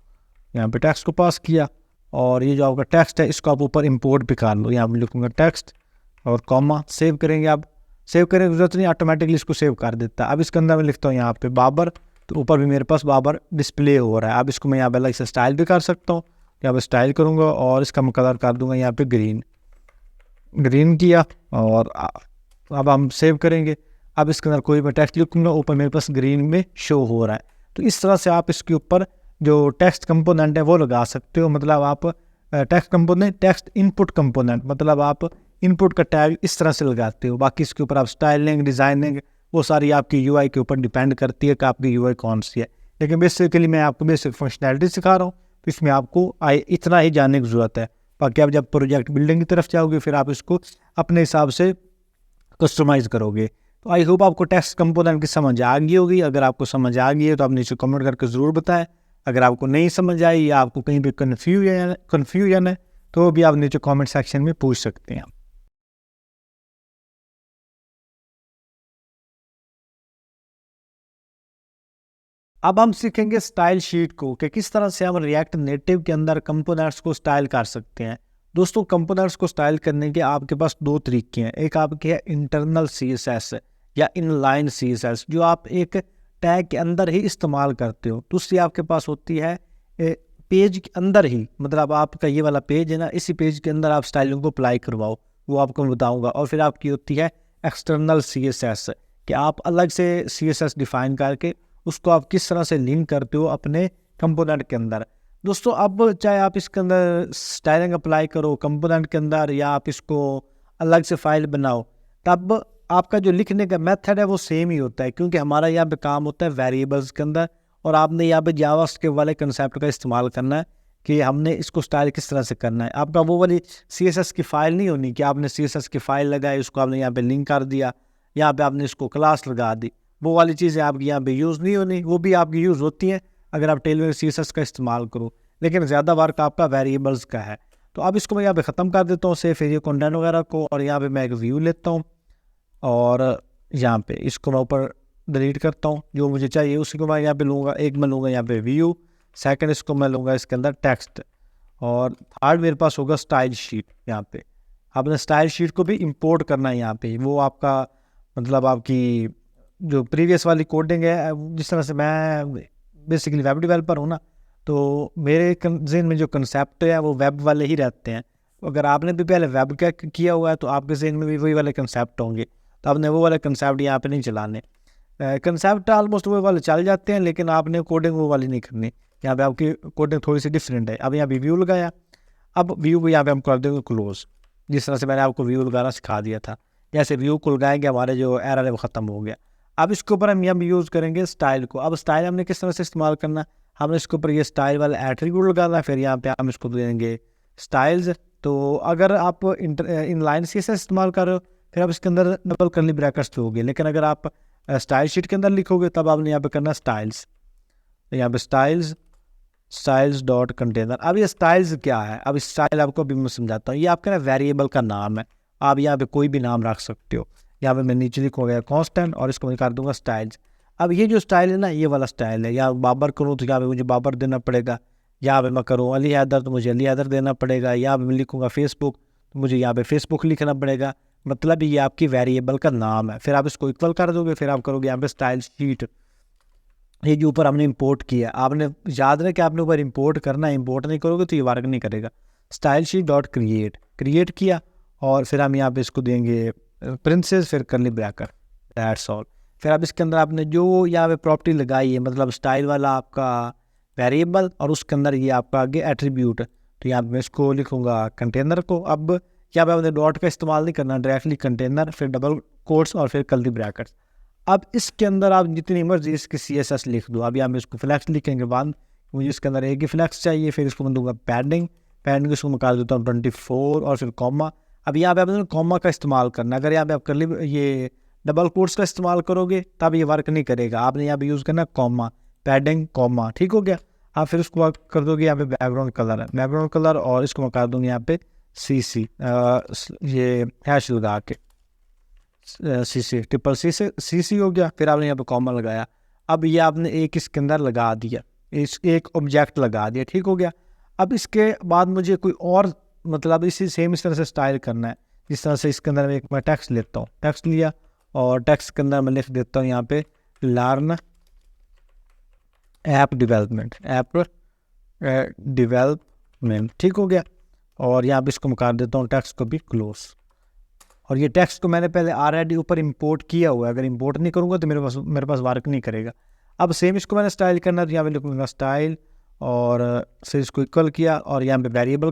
यहाँ पे टेक्स्ट को पास किया, और ये जो आपका टेक्स्ट है इसको आप ऊपर इंपोर्ट भी कर लो। यहाँ पे लिखूंगा टेक्स्ट और कॉमा, सेव करेंगे। आप सेव करने की जरूरत नहीं, ऑटोमेटिकली इसको सेव कर देता है। अब इसके अंदर मैं लिखता हूँ यहाँ पे बाबर, तो ऊपर भी मेरे पास बाबर डिस्प्ले हो रहा है। अब इसको मैं यहाँ पे अलग से स्टाइल भी कर सकता हूँ, यहाँ पे स्टाइल करूँगा और इसका मैं कलर कर दूंगा यहाँ पे ग्रीन किया, और अब हम सेव करेंगे। अब इसके अंदर कोई मैं टेक्स्ट लिखूंगा, ऊपर मेरे पास ग्रीन में शो हो रहा है। तो इस तरह से आप इसके ऊपर जो टेक्स्ट कंपोनेंट है वो लगा सकते हो। मतलब आप text component, text input component, मतलब आप इनपुट का टैग इस तरह से लगाते हो। बाकी इसके ऊपर आप स्टाइलिंग, डिज़ाइनिंग, वो सारी आपकी यूआई के ऊपर डिपेंड करती है कि आपकी यूआई कौन सी है। लेकिन बेसिकली मैं आपको बेसिक फंक्शनैलिटी सिखा रहा हूँ, तो इसमें आपको इतना ही जानने की ज़रूरत है। बाकी आप जब प्रोजेक्ट बिल्डिंग की तरफ जाओगे फिर आप इसको अपने हिसाब से कस्टमाइज़ करोगे। तो आई होप आपको टेक्स्ट कंपोनेंट की समझ आ गई होगी। अगर आपको समझ आ गई है तो आप नीचे कमेंट करके ज़रूर बताएं। अगर आपको नहीं समझ आई या आपको कहीं पे कन्फ्यूजन है तो भी आप नीचे कमेंट सेक्शन में पूछ सकते हैं। अब हम सीखेंगे स्टाइल शीट को कि किस तरह से हम रिएक्ट नेटिव के अंदर कंपोनेंट्स को स्टाइल कर सकते हैं। दोस्तों, कंपोनेंट्स को स्टाइल करने के आपके पास दो तरीके हैं। एक आपके है इंटरनल CSS या इनलाइन CSS, जो आप एक टैग के अंदर ही इस्तेमाल करते हो। दूसरी आपके पास होती है पेज के अंदर ही, मतलब आपका ये वाला पेज है ना, इसी पेज के अंदर आप स्टाइलिंग को अप्लाई करवाओ, वो आपको बताऊंगा। और फिर आपकी होती है एक्सटर्नल CSS, कि आप अलग से CSS डिफाइन करके उसको आप किस तरह से लिंक करते हो अपने कंपोनेंट के अंदर। दोस्तों, अब चाहे आप इसके अंदर स्टाइलिंग अप्लाई करो कंपोनेंट के अंदर, या आप इसको अलग से फाइल बनाओ, तब आपका जो लिखने का मेथड है वो सेम ही होता है, क्योंकि हमारा यहाँ पे काम होता है वेरिएबल्स के अंदर। और आपने यहाँ पे जावास्क्रिप्ट वाले कंसेप्ट का इस्तेमाल करना है कि हमने इसको स्टाइल किस तरह से करना है। आपका वो वाली CSS की फ़ाइल नहीं होनी कि आपने CSS की फ़ाइल लगाई, उसको आपने यहाँ पे लिंक कर दिया, यहाँ पे आपने इसको क्लास लगा दी। वो वाली चीज़ें आपकी यहाँ पे यूज़ नहीं होनी। वो भी आपकी यूज़ होती हैं अगर आप टेलर CSS का इस्तेमाल करो, लेकिन ज़्यादा वर्क आपका वेरिएबल्स का है। तो अब इसको मैं यहाँ पे ख़त्म कर देता हूँ सेफ एरिया कंटेंट वगैरह को, और यहाँ पे मैं एक व्यू लेता हूँ और यहाँ पे इसको मैं ऊपर डिलीट करता हूँ। जो मुझे चाहिए उसी को मैं यहाँ पे लूँगा। एक मैं लूँगा यहाँ पे व्यू, सेकंड इसको मैं लूँगा इसके अंदर टेक्स्ट, और थर्ड मेरे पास होगा स्टाइल शीट। यहाँ पे आपने स्टाइल शीट को भी इंपोर्ट करना है यहाँ पे। वो आपका मतलब आपकी जो प्रीवियस वाली कोडिंग है, जिस तरह से मैं बेसिकली वेब डेवलपर हूँ ना, तो मेरे जहन में जो कंसेप्ट है वो वेब वाले ही रहते हैं। अगर आपने भी पहले वेब का किया हुआ है तो आपके जहन में भी वही वाले कंसेप्ट होंगे, तो आपने वो वाले कंसेप्ट यहाँ पे नहीं चलाने। कंसेप्ट ऑलमोस्ट वो वाले चल जाते हैं, लेकिन आपने कोडिंग वो वाली नहीं करनी। यहाँ पे आपकी कोडिंग थोड़ी सी डिफरेंट है। अब यहाँ पे व्यू लगाया, अब व्यू को यहाँ पे हम कर देंगे क्लोज, जिस तरह से मैंने आपको व्यू लगाना सिखा दिया था। जैसे व्यू को लगाएंगे हमारे जो एरर है वो ख़त्म हो गया। अब इसके ऊपर हम यहाँ यूज़ करेंगे स्टाइल को। अब स्टाइल हमने किस तरह से इस्तेमाल करना, हमने इसके ऊपर ये स्टाइल वाला एट्रीब्यूट लगाना है, फिर यहाँ पे हम इसको देंगे स्टाइल्स। तो अगर आप इनलाइन CSS इस्तेमाल कर रहे हो फिर आप इसके अंदर डबल कर्ली ब्रैकेट्स दोगे, लेकिन अगर आप स्टाइल शीट के अंदर लिखोगे तब आपने यहाँ पे करना स्टाइल्स। तो यहाँ पे स्टाइल्स डॉट कंटेनर। अब ये स्टाइल्स क्या है, अब स्टाइल आपको अभी मैं समझाता हूँ। ये आपका ना वेरिएबल का नाम है, आप यहाँ पे कोई भी नाम रख सकते हो। यहाँ पे मैं नीचे लिखूँगा कांस्टेंट और इसको मैं कर दूंगा स्टाइल्स। अब ये जो स्टाइल है ना, ये वाला स्टाइल है। या बाबर करूँ तो यहाँ पे मुझे बाबर देना पड़ेगा, यहाँ पे मैं करूँ अली हैदर तो मुझे अली हैदर देना पड़ेगा, यहाँ पे मैं लिखूँगा फेसबुक तो मुझे यहाँ पे फेसबुक लिखना पड़ेगा। मतलब ये आपकी वेरिएबल का नाम है। फिर आप इसको इक्वल कर दोगे, फिर आप करोगे यहाँ पे स्टाइल शीट। ये जो ऊपर हमने इंपोर्ट किया, आपने याद रहे कि आपने ऊपर इंपोर्ट करना है, इंपोर्ट नहीं करोगे तो ये वर्क नहीं करेगा। स्टाइल शीट डॉट क्रिएट किया, और फिर हम यहाँ पे इसको देंगे प्रिंसेस, फिर करली ब्रैकेट, दैट्स ऑल। फिर आप इसके अंदर आपने जो यहाँ पे प्रॉपर्टी लगाई है, मतलब स्टाइल वाला आपका वेरिएबल और उसके अंदर ये आपका आगे एट्रीब्यूट, तो यहाँ पे मैं इसको लिखूँगा कंटेनर को। अब यहाँ पे आपने डॉट का इस्तेमाल नहीं करना, डायरेक्टली कंटेनर, फिर डबल कोट्स और फिर कर्ली ब्रैकेट्स। अब इसके अंदर आप जितनी मर्जी इसकी CSS लिख दो। अभी हम इसको फ्लैक्स लिखेंगे बाद, मुझे इसके अंदर एक ही फ्लैक्स चाहिए। फिर इसको मैं दूंगा पैडिंग, पैडिंग इसको मैं कर देता हूँ 24 और फिर कॉमा। अब यहाँ पे आपने कॉमा का इस्तेमाल करना है। अगर यहाँ पे आप कर्ली ये डबल कोट्स का इस्तेमाल करोगे तब ये वर्क नहीं करेगा। आपने यहाँ पे यूज़ करना कॉमा, पैडिंग, कॉमा, ठीक हो गया। आप फिर उसको कर दोगे यहाँ पे बैकग्राउंड कलर है, बैकग्राउंड कलर, और इसको मैं कर दूँगी यहाँ पे CC, ये हैश लगा के CC, ट्रिपल C से CC हो गया। फिर आपने यहाँ पे कॉमा लगाया। अब ये आपने एक इसके अंदर लगा दिया, इस एक ऑब्जेक्ट लगा दिया, ठीक हो गया। अब इसके बाद मुझे कोई और मतलब इसी सेम इस तरह से स्टाइल करना है। जिस तरह से इसके अंदर मैं टेक्स्ट लेता हूँ, टेक्स्ट लिया और टेक्स्ट के अंदर मैं लिख देता हूँ यहाँ पे learn app development, app development, ठीक हो गया। और यहाँ पे इसको मैं कर देता हूँ टेक्स्ट को भी क्लोज। और ये टेक्स्ट को मैंने पहले ऑलरेडी ऊपर इंपोर्ट किया हुआ है, अगर इंपोर्ट नहीं करूँगा तो मेरे पास वर्क नहीं करेगा। अब सेम इसको मैंने स्टाइल करना है, तो यहाँ पे लिखूँगा स्टाइल और फिर इसको इक्वल किया। और यहाँ पे वेरिएबल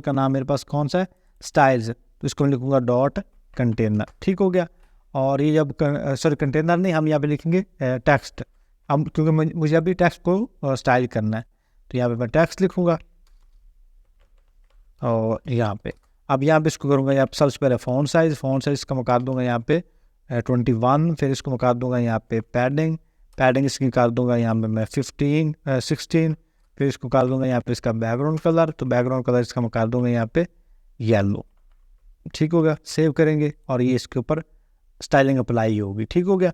का नाम मेरे पास कौन सा है, स्टाइल्स, तो इसको लिखूँगा डॉट कंटेनर, ठीक हो गया। और ये जब सॉरी कंटेनर नहीं, हम यहाँ पे लिखेंगे टेक्स्ट, अब क्योंकि मुझे अभी टेक्स्ट को स्टाइल करना है, तो यहाँ पे मैं टेक्स्ट लिखूँगा। और यहाँ पे अब यहाँ पे इसको करूँगा, यहाँ पे सबसे पहले फ़ॉन्ट साइज़ का मैं कर दूँगा यहाँ पे 21। फिर इसको मैं कर दूँगा यहाँ पे पैडिंग इसकी कर दूँगा यहाँ पे मैं 16। फिर इसको कर दूँगा यहाँ पे इसका बैकग्राउंड कलर, तो बैकग्राउंड कलर इसका मैं कर दूँगा यहाँ पे येलो, ठीक हो गया। सेव करेंगे और ये इसके ऊपर स्टाइलिंग अप्लाई होगी, ठीक हो गया।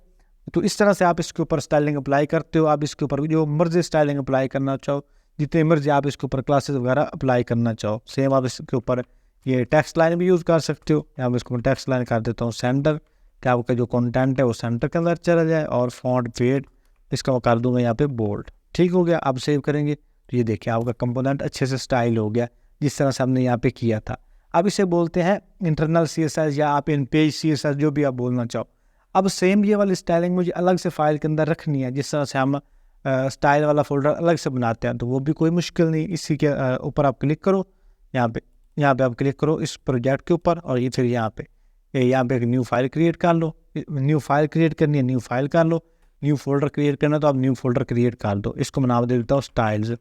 तो इस तरह से आप इसके ऊपर स्टाइलिंग अप्लाई करते हो। आप इसके ऊपर जो मर्जी स्टाइलिंग अप्लाई करना चाहो, जितने मर्जी आप इसके ऊपर क्लासेस वगैरह अप्लाई करना चाहो, सेम आप इसके ऊपर ये टेक्स्ट लाइन भी यूज़ कर सकते हो। यहाँ पर इसको मैं टेक्स्ट लाइन कर देता हूँ सेंटर, कि आपका जो कंटेंट है वो सेंटर के अंदर चला जाए। और फॉन्ट वेट इसका मैं कर दूँगा यहाँ पे बोल्ड, ठीक हो गया। अब सेव करेंगे तो ये देखिए आपका कंपोनेंट अच्छे से स्टाइल हो गया, जिस तरह से हमने यहाँ पे किया था। अब इसे बोलते हैं इंटरनल CSS या आप इन पेज CSS, जो भी आप बोलना चाहो। अब सेम ये वाली स्टाइलिंग मुझे अलग से फाइल के अंदर रखनी है, जिस तरह से हम स्टाइल वाला फोल्डर अलग से बनाते हैं, तो वो भी कोई मुश्किल नहीं। इसी के ऊपर आप क्लिक करो, यहाँ पे आप क्लिक करो इस प्रोजेक्ट के ऊपर, और ये फिर यहाँ पे एक न्यू फाइल क्रिएट कर लो। न्यू फाइल क्रिएट करनी है, न्यू फाइल कर लो। न्यू फोल्डर क्रिएट करना है तो आप न्यू फोल्डर क्रिएट कर दो। इसको मैं नाम दे देता हूँ स्टाइल्स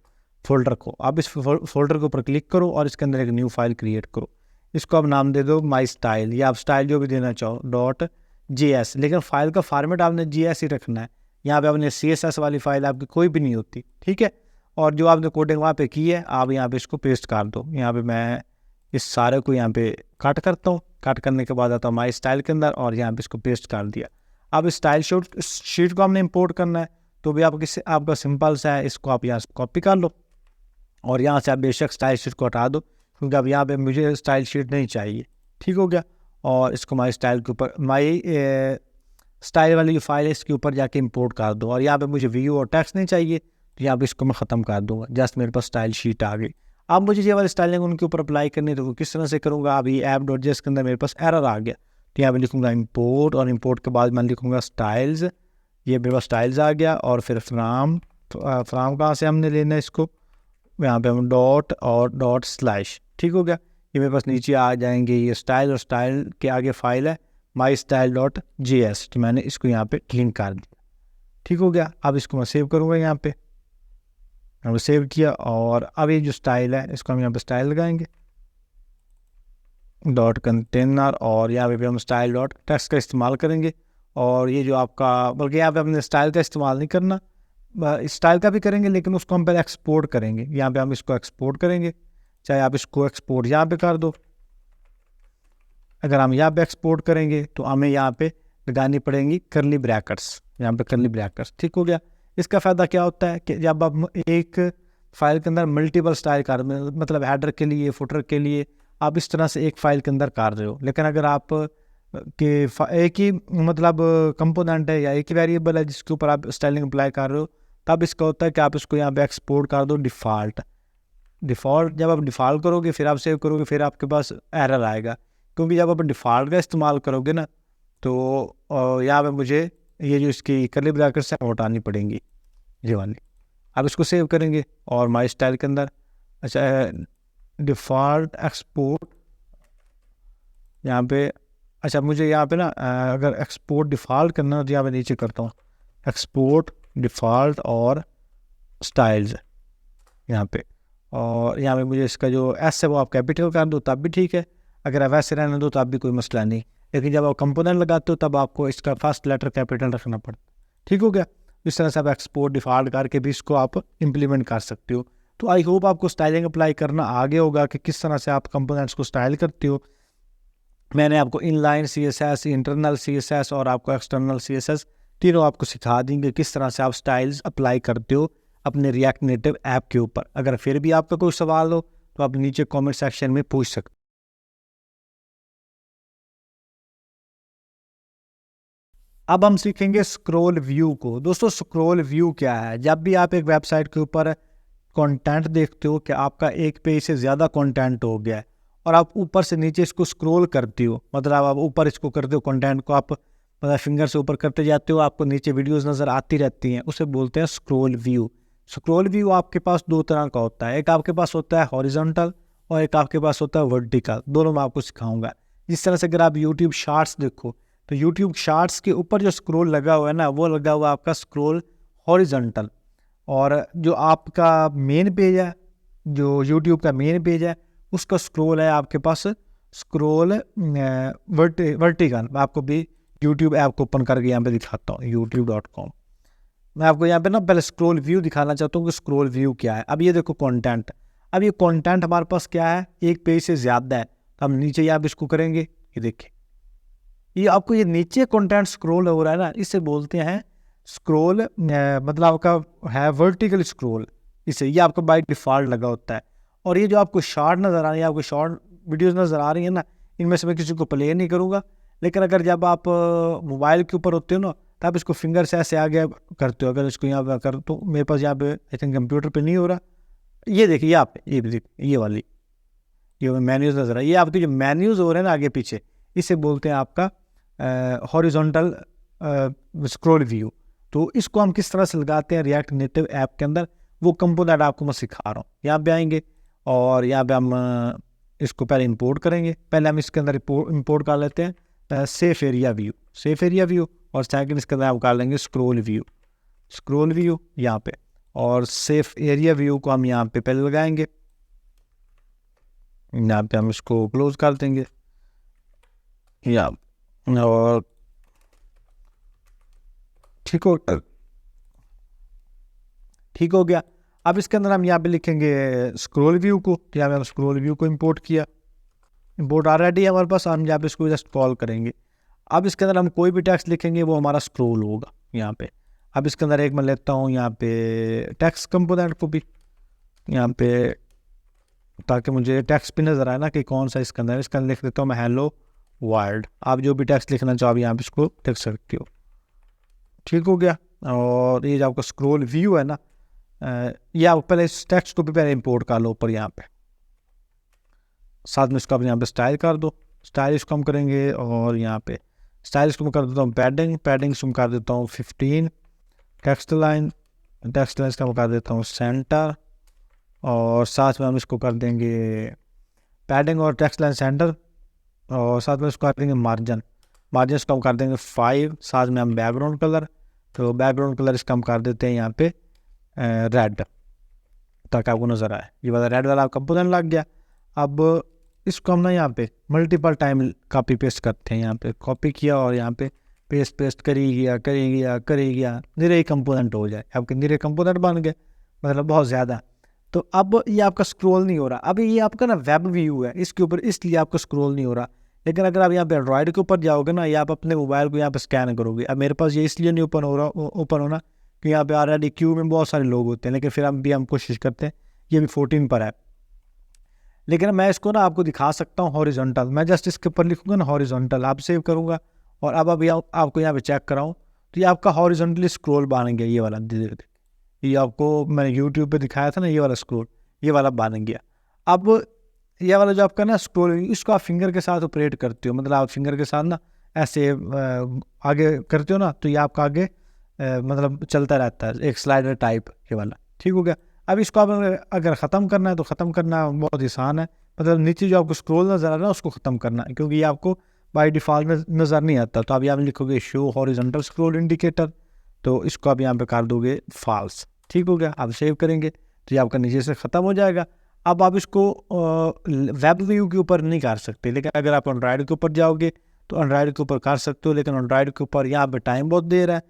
फोल्डर को। आप इस फोल्डर के ऊपर क्लिक करो और इसके अंदर एक न्यू फाइल क्रिएट करो। इसको आप नाम दे दो माई स्टाइल, या आप स्टाइल जो भी देना चाहो .js, लेकिन फाइल का फॉर्मेट आपने JS ही रखना है। यहाँ पे आपने CSS वाली फाइल आपकी कोई भी नहीं होती, ठीक है। और जो आपने कोडिंग वहाँ पे की है, आप यहाँ पे इसको पेस्ट कर दो। यहाँ पे मैं इस सारे को यहाँ पे कट करता हूँ। कट करने के बाद आता हूँ माई स्टाइल के अंदर और यहाँ पे इसको पेस्ट कर दिया। अब स्टाइल शीट को हमने इंपोर्ट करना है, तो भी आपका सिंपल सा है। इसको आप यहाँ से कॉपी कर लो और यहाँ से आप बेशक स्टाइल शीट को हटा दो, क्योंकि अब यहाँ पे मुझे स्टाइल शीट नहीं चाहिए, ठीक हो गया। और इसको माई स्टाइल के ऊपर, माई स्टाइल वाली जो फाइल है इसके ऊपर जाके इंपोर्ट कर दो। और यहाँ पे मुझे व्यू और टेक्स्ट नहीं चाहिए, तो यहाँ पे इसको मैं ख़त्म कर दूँगा। जस्ट मेरे पास स्टाइल शीट आ गई। अब मुझे ये वाली स्टाइलिंग उनके ऊपर अप्लाई करनी है, तो वो किस तरह से करूँगा। अभी ऐप.js के अंदर मेरे पास एरर आ गया, तो यहाँ पे लिखूँगा इंपोर्ट, और इंपोर्ट के बाद मैं लिखूँगा स्टाइल्स। ये मेरे पास स्टाइल्स आ गया। और फिर फ्राम कहाँ से हमने लेना है इसको, यहाँ पे हम डॉट और डॉट स्लैश, ठीक हो गया। ये मेरे पास नीचे आ जाएंगे ये स्टाइल, और स्टाइल के आगे फाइल है माई style.js, तो मैंने इसको यहाँ पे लिंक कर दिया, ठीक हो गया। अब इसको मैं सेव करूँगा, यहाँ पे हमने सेव किया। और अब ये जो स्टाइल है इसको हम यहाँ पे स्टाइल लगाएंगे डॉट कंटेनर, और यहाँ पे हम स्टाइल डॉट टेक्स्ट का इस्तेमाल करेंगे। और ये जो आपका, बल्कि यहाँ पे हमने स्टाइल का इस्तेमाल नहीं करना, स्टाइल का भी करेंगे लेकिन उसको हम पहले एक्सपोर्ट करेंगे। यहाँ पे हम इसको एक्सपोर्ट करेंगे, चाहे आप इसको एक्सपोर्ट यहाँ पे कर दो। अगर हम यहाँ पे एक्सपोर्ट करेंगे तो हमें यहाँ पे लगानी पड़ेंगी कर्ली ब्रैकेट्स, यहाँ पे कर्ली ब्रैकेट्स, ठीक हो गया। इसका फ़ायदा क्या होता है कि जब आप एक फाइल के अंदर मल्टीपल स्टाइल कर, मतलब हेडर के लिए, फुटर के लिए, आप इस तरह से एक फ़ाइल के अंदर कर रहे हो। लेकिन अगर आप के एक ही मतलब कंपोनेंट है या एक ही वेरिएबल है जिसके ऊपर आप स्टाइलिंग अप्लाई कर रहे हो, तब इसका होता है कि आप इसको यहाँ पे एक्सपोर्ट कर दो डिफ़ॉल्ट। जब आप डिफ़ॉल्ट करोगे फिर आप सेव करोगे, फिर आपके पास एरर आएगा, क्योंकि जब आप डिफ़ॉल्ट का इस्तेमाल करोगे ना, तो यहाँ पे मुझे ये जो इसकी कर्ली ब्रैकेट्स है हटानी पड़ेंगी, ये वाली। अब इसको सेव करेंगे और माई स्टाइल के अंदर अच्छा डिफ़ॉल्ट एक्सपोर्ट यहाँ पे, अच्छा मुझे यहाँ पे ना अगर एक्सपोर्ट डिफ़ॉल्ट करना है तो यहाँ पे नीचे करता हूँ एक्सपोर्ट डिफ़ॉल्ट और स्टाइल्स यहाँ पे, और यहाँ पे मुझे इसका जो एस है वो आप कैपिटल कर दो तब भी ठीक है, अगर आप ऐसे रहने दो तब भी कोई मसला नहीं, लेकिन जब आप कंपोनेंट लगाते हो तब आपको इसका फर्स्ट लेटर कैपिटल रखना पड़ता है। ठीक हो गया। इस तरह से आप एक्सपोर्ट डिफ़ॉल्ट करके भी इसको आप इम्प्लीमेंट कर सकते हो। तो आई होप आपको स्टाइलिंग अप्लाई करना आ गया होगा कि किस तरह से आप कंपोनेंट्स को स्टाइल करते हो। मैंने आपको इनलाइन CSS, इंटरनल CSS और आपको एक्सटर्नल CSS तीनों आपको सिखा देंगे किस तरह से आप स्टाइल्स अप्लाई करते हो अपने रिएक्ट नेटिव ऐप के ऊपर। अगर फिर भी आपका कोई सवाल हो तो आप नीचे कमेंट सेक्शन में पूछ सकते। अब हम सीखेंगे स्क्रॉल व्यू को। दोस्तों स्क्रॉल व्यू क्या है? जब भी आप एक वेबसाइट के ऊपर कंटेंट देखते हो कि आपका एक पेज से ज़्यादा कंटेंट हो गया है और आप ऊपर से नीचे इसको स्क्रॉल करते हो, मतलब आप ऊपर इसको करते हो कंटेंट को, आप मतलब फिंगर से ऊपर करते जाते हो, आपको नीचे वीडियोस नज़र आती रहती हैं, उसे बोलते हैं स्क्रॉल व्यू। स्क्रॉल व्यू आपके पास दो तरह का होता है, एक आपके पास होता है हॉरिजॉन्टल और एक आपके पास होता है वर्टिकल। दोनों मैं आपको सिखाऊंगा। जिस तरह से अगर आप यूट्यूब शॉर्ट्स देखो तो यूट्यूब शॉर्ट्स के ऊपर जो स्क्रॉल लगा हुआ है ना, वो लगा हुआ आपका स्क्रॉल हॉरिजॉन्टल, और जो आपका मेन पेज है, जो यूट्यूब का मेन पेज है, उसका स्क्रॉल है आपके पास स्क्रॉल वर्टिकल। मैं आपको भी यूट्यूब ऐप को ओपन करके यहाँ पे दिखाता हूँ youtube.com। मैं आपको यहाँ पे ना पहले स्क्रॉल व्यू दिखाना चाहता हूँ कि स्क्रॉल व्यू क्या है। अब ये देखो कंटेंट, अब ये कंटेंट हमारे पास क्या है, एक पेज से ज़्यादा है, तो हम नीचे यहाँ पे इसको करेंगे, ये देखिए ये आपको ये नीचे कंटेंट स्क्रॉल हो रहा है ना, इसे बोलते हैं स्क्रॉल, मतलब आपका है वर्टिकल स्क्रॉल, इसे ये आपका बाय डिफ़ॉल्ट लगा होता है। और ये जो आपको शॉर्ट नज़र आ रही है, आपको शॉर्ट वीडियोस नज़र आ रही है ना, इनमें से मैं किसी को प्ले नहीं करूँगा, लेकिन अगर जब आप मोबाइल के ऊपर होते हो ना, तब इसको फिंगर से ऐसे आगे करते हो। अगर इसको यहाँ पर कर, तो मेरे पास यहाँ पे आई थिंक कंप्यूटर पर नहीं हो रहा, ये देखिए यहाँ पे, ये देखिए ये वाली, ये मेन्यूज़ नज़र आ, ये आपके जो मेन्यूज़ हो रहे हैं ना आगे पीछे, इसे बोलते हैं आपका हॉरिजॉन्टल स्क्रॉल व्यू। तो इसको हम किस तरह से लगाते हैं रिएक्ट नेटिव ऐप के अंदर, वो कंपोनेंट आपको मैं सिखा रहा हूँ। यहाँ पे आएंगे और यहाँ पे हम इसको पहले इंपोर्ट करेंगे। पहले हम इसके अंदर इंपोर्ट कर लेते हैं safe area view, safe area view, और सेकंड इसके अंदर हम कर लेंगे स्क्रॉल व्यू, स्क्रॉल व्यू यहाँ पे, और सेफ एरिया व्यू को हम यहाँ पे पहले लगाएंगे। यहाँ पे हम इसको क्लोज कर देंगे या, और ठीक हो गया। अब इसके अंदर हम यहाँ पे लिखेंगे स्क्रॉल व्यू को, तो यहाँ पे हम स्क्रॉल व्यू को इंपोर्ट किया, इंपोर्ट ऑलरेडी है हमारे पास, हम यहाँ पे इसको जस्ट कॉल करेंगे। अब इसके अंदर हम कोई भी टेक्स्ट लिखेंगे वो हमारा स्क्रॉल होगा यहाँ पे। अब इसके अंदर एक मैं लेता हूँ यहाँ पे टेक्स्ट कंपोनेंट को भी यहाँ पे, ताकि मुझे टेक्स्ट भी नज़र आए ना कि कौन सा इसके अंदर लिख देता हूँ मैं हेलो वर्ल्ड। आप जो भी टेक्स्ट लिखना चाहो आप यहाँ पे इसको लिख सकते हो। ठीक हो गया। और ये जो आपका स्क्रॉल व्यू है ना, ये आप पहले इस टेक्स्ट को भी पहले इंपोर्ट कर लो ऊपर यहाँ पे, साथ में इसको आप यहाँ पे स्टाइल कर दो। स्टाइल इसको हम करेंगे, और यहाँ पे स्टाइल इसको मैं कर देता हूँ पैडिंग, पैडिंग इसको मैं कर देता हूँ 15, टेक्स्ट लाइन इसका मैं कर देता हूँ सेंटर, और साथ में हम इसको कर देंगे पैडिंग और टेक्स्ट लाइन सेंटर, और साथ में इसको कर देंगे मार्जिन, मार्जिन इसको हम कर देंगे 5। साथ में हम बैकग्राउंड कलर, तो बैकग्राउंड कलर इसका हम कर देते हैं यहाँ पे रेड, ताकि आपको नज़र आए। ये वाला रेड वाला कंपोनेंट लग गया। अब इसको हम ना यहाँ पे मल्टीपल टाइम कॉपी पेस्ट करते हैं। यहाँ पे कॉपी किया और यहाँ पे पेस्ट करी गया, निरे कंपोनेंट हो जाए, आपके निरे कंपोनेंट बन गए, मतलब बहुत ज़्यादा। तो अब ये आपका स्क्रॉल नहीं हो रहा। अभी ये आपका ना वेब व्यू है इसके ऊपर, इसलिए आपका स्क्रॉल नहीं हो रहा। लेकिन अगर आप यहाँ पे एंड्रॉइड के ऊपर जाओगे ना, या आप अपने मोबाइल को यहाँ पे स्कैन करोगे, अब मेरे पास ये इसलिए नहीं ओपन होना कि यहाँ पे ऑलरेडी क्यू में बहुत सारे लोग होते हैं, लेकिन फिर हम कोशिश करते हैं, ये भी 14 पर है। लेकिन मैं इसको ना आपको दिखा सकता हूँ हॉरिजॉन्टल, मैं जस्ट इसके ऊपर लिखूंगा ना हॉरिजॉन्टल, आप सेव करूँगा, और अब अभी आपको यहाँ पे चेक कराऊँ तो ये आपका हॉरिजॉन्टली स्क्रॉल बन गया। ये वाला ये आपको मैंने यूट्यूब पे दिखाया था ना, ये वाला स्क्रॉल, ये वाला बन गया। अब ये वाला जो आपका ना स्क्रॉल, इसको आप फिंगर के साथ ऑपरेट करते हो, मतलब आप फिंगर के साथ ना ऐसे आगे करते हो ना, तो ये आपका आगे मतलब चलता रहता है, एक स्लाइडर टाइप ये वाला। ठीक हो गया। अब इसको आप अगर ख़त्म करना है तो ख़त्म करना बहुत आसान है, मतलब नीचे जो आपको स्क्रॉल नज़र आ रहा है उसको ख़त्म करना है, क्योंकि ये आपको बाय डिफ़ॉल्ट नज़र नहीं आता। तो आप यहाँ पे लिखोगे शो हॉरिजॉन्टल स्क्रॉल इंडिकेटर, तो इसको आप यहाँ पे कर दोगे फॉल्स। ठीक हो गया, आप सेव करेंगे तो ये आपका नीचे से ख़त्म हो जाएगा। अब आप इसको वेब व्यू के ऊपर नहीं कर सकते, लेकिन अगर आप एंड्रॉयड के ऊपर जाओगे तो एंड्रॉयड के ऊपर कर सकते हो, लेकिन एंड्रॉयड के ऊपर यहाँ पे टाइम बहुत दे रहा है,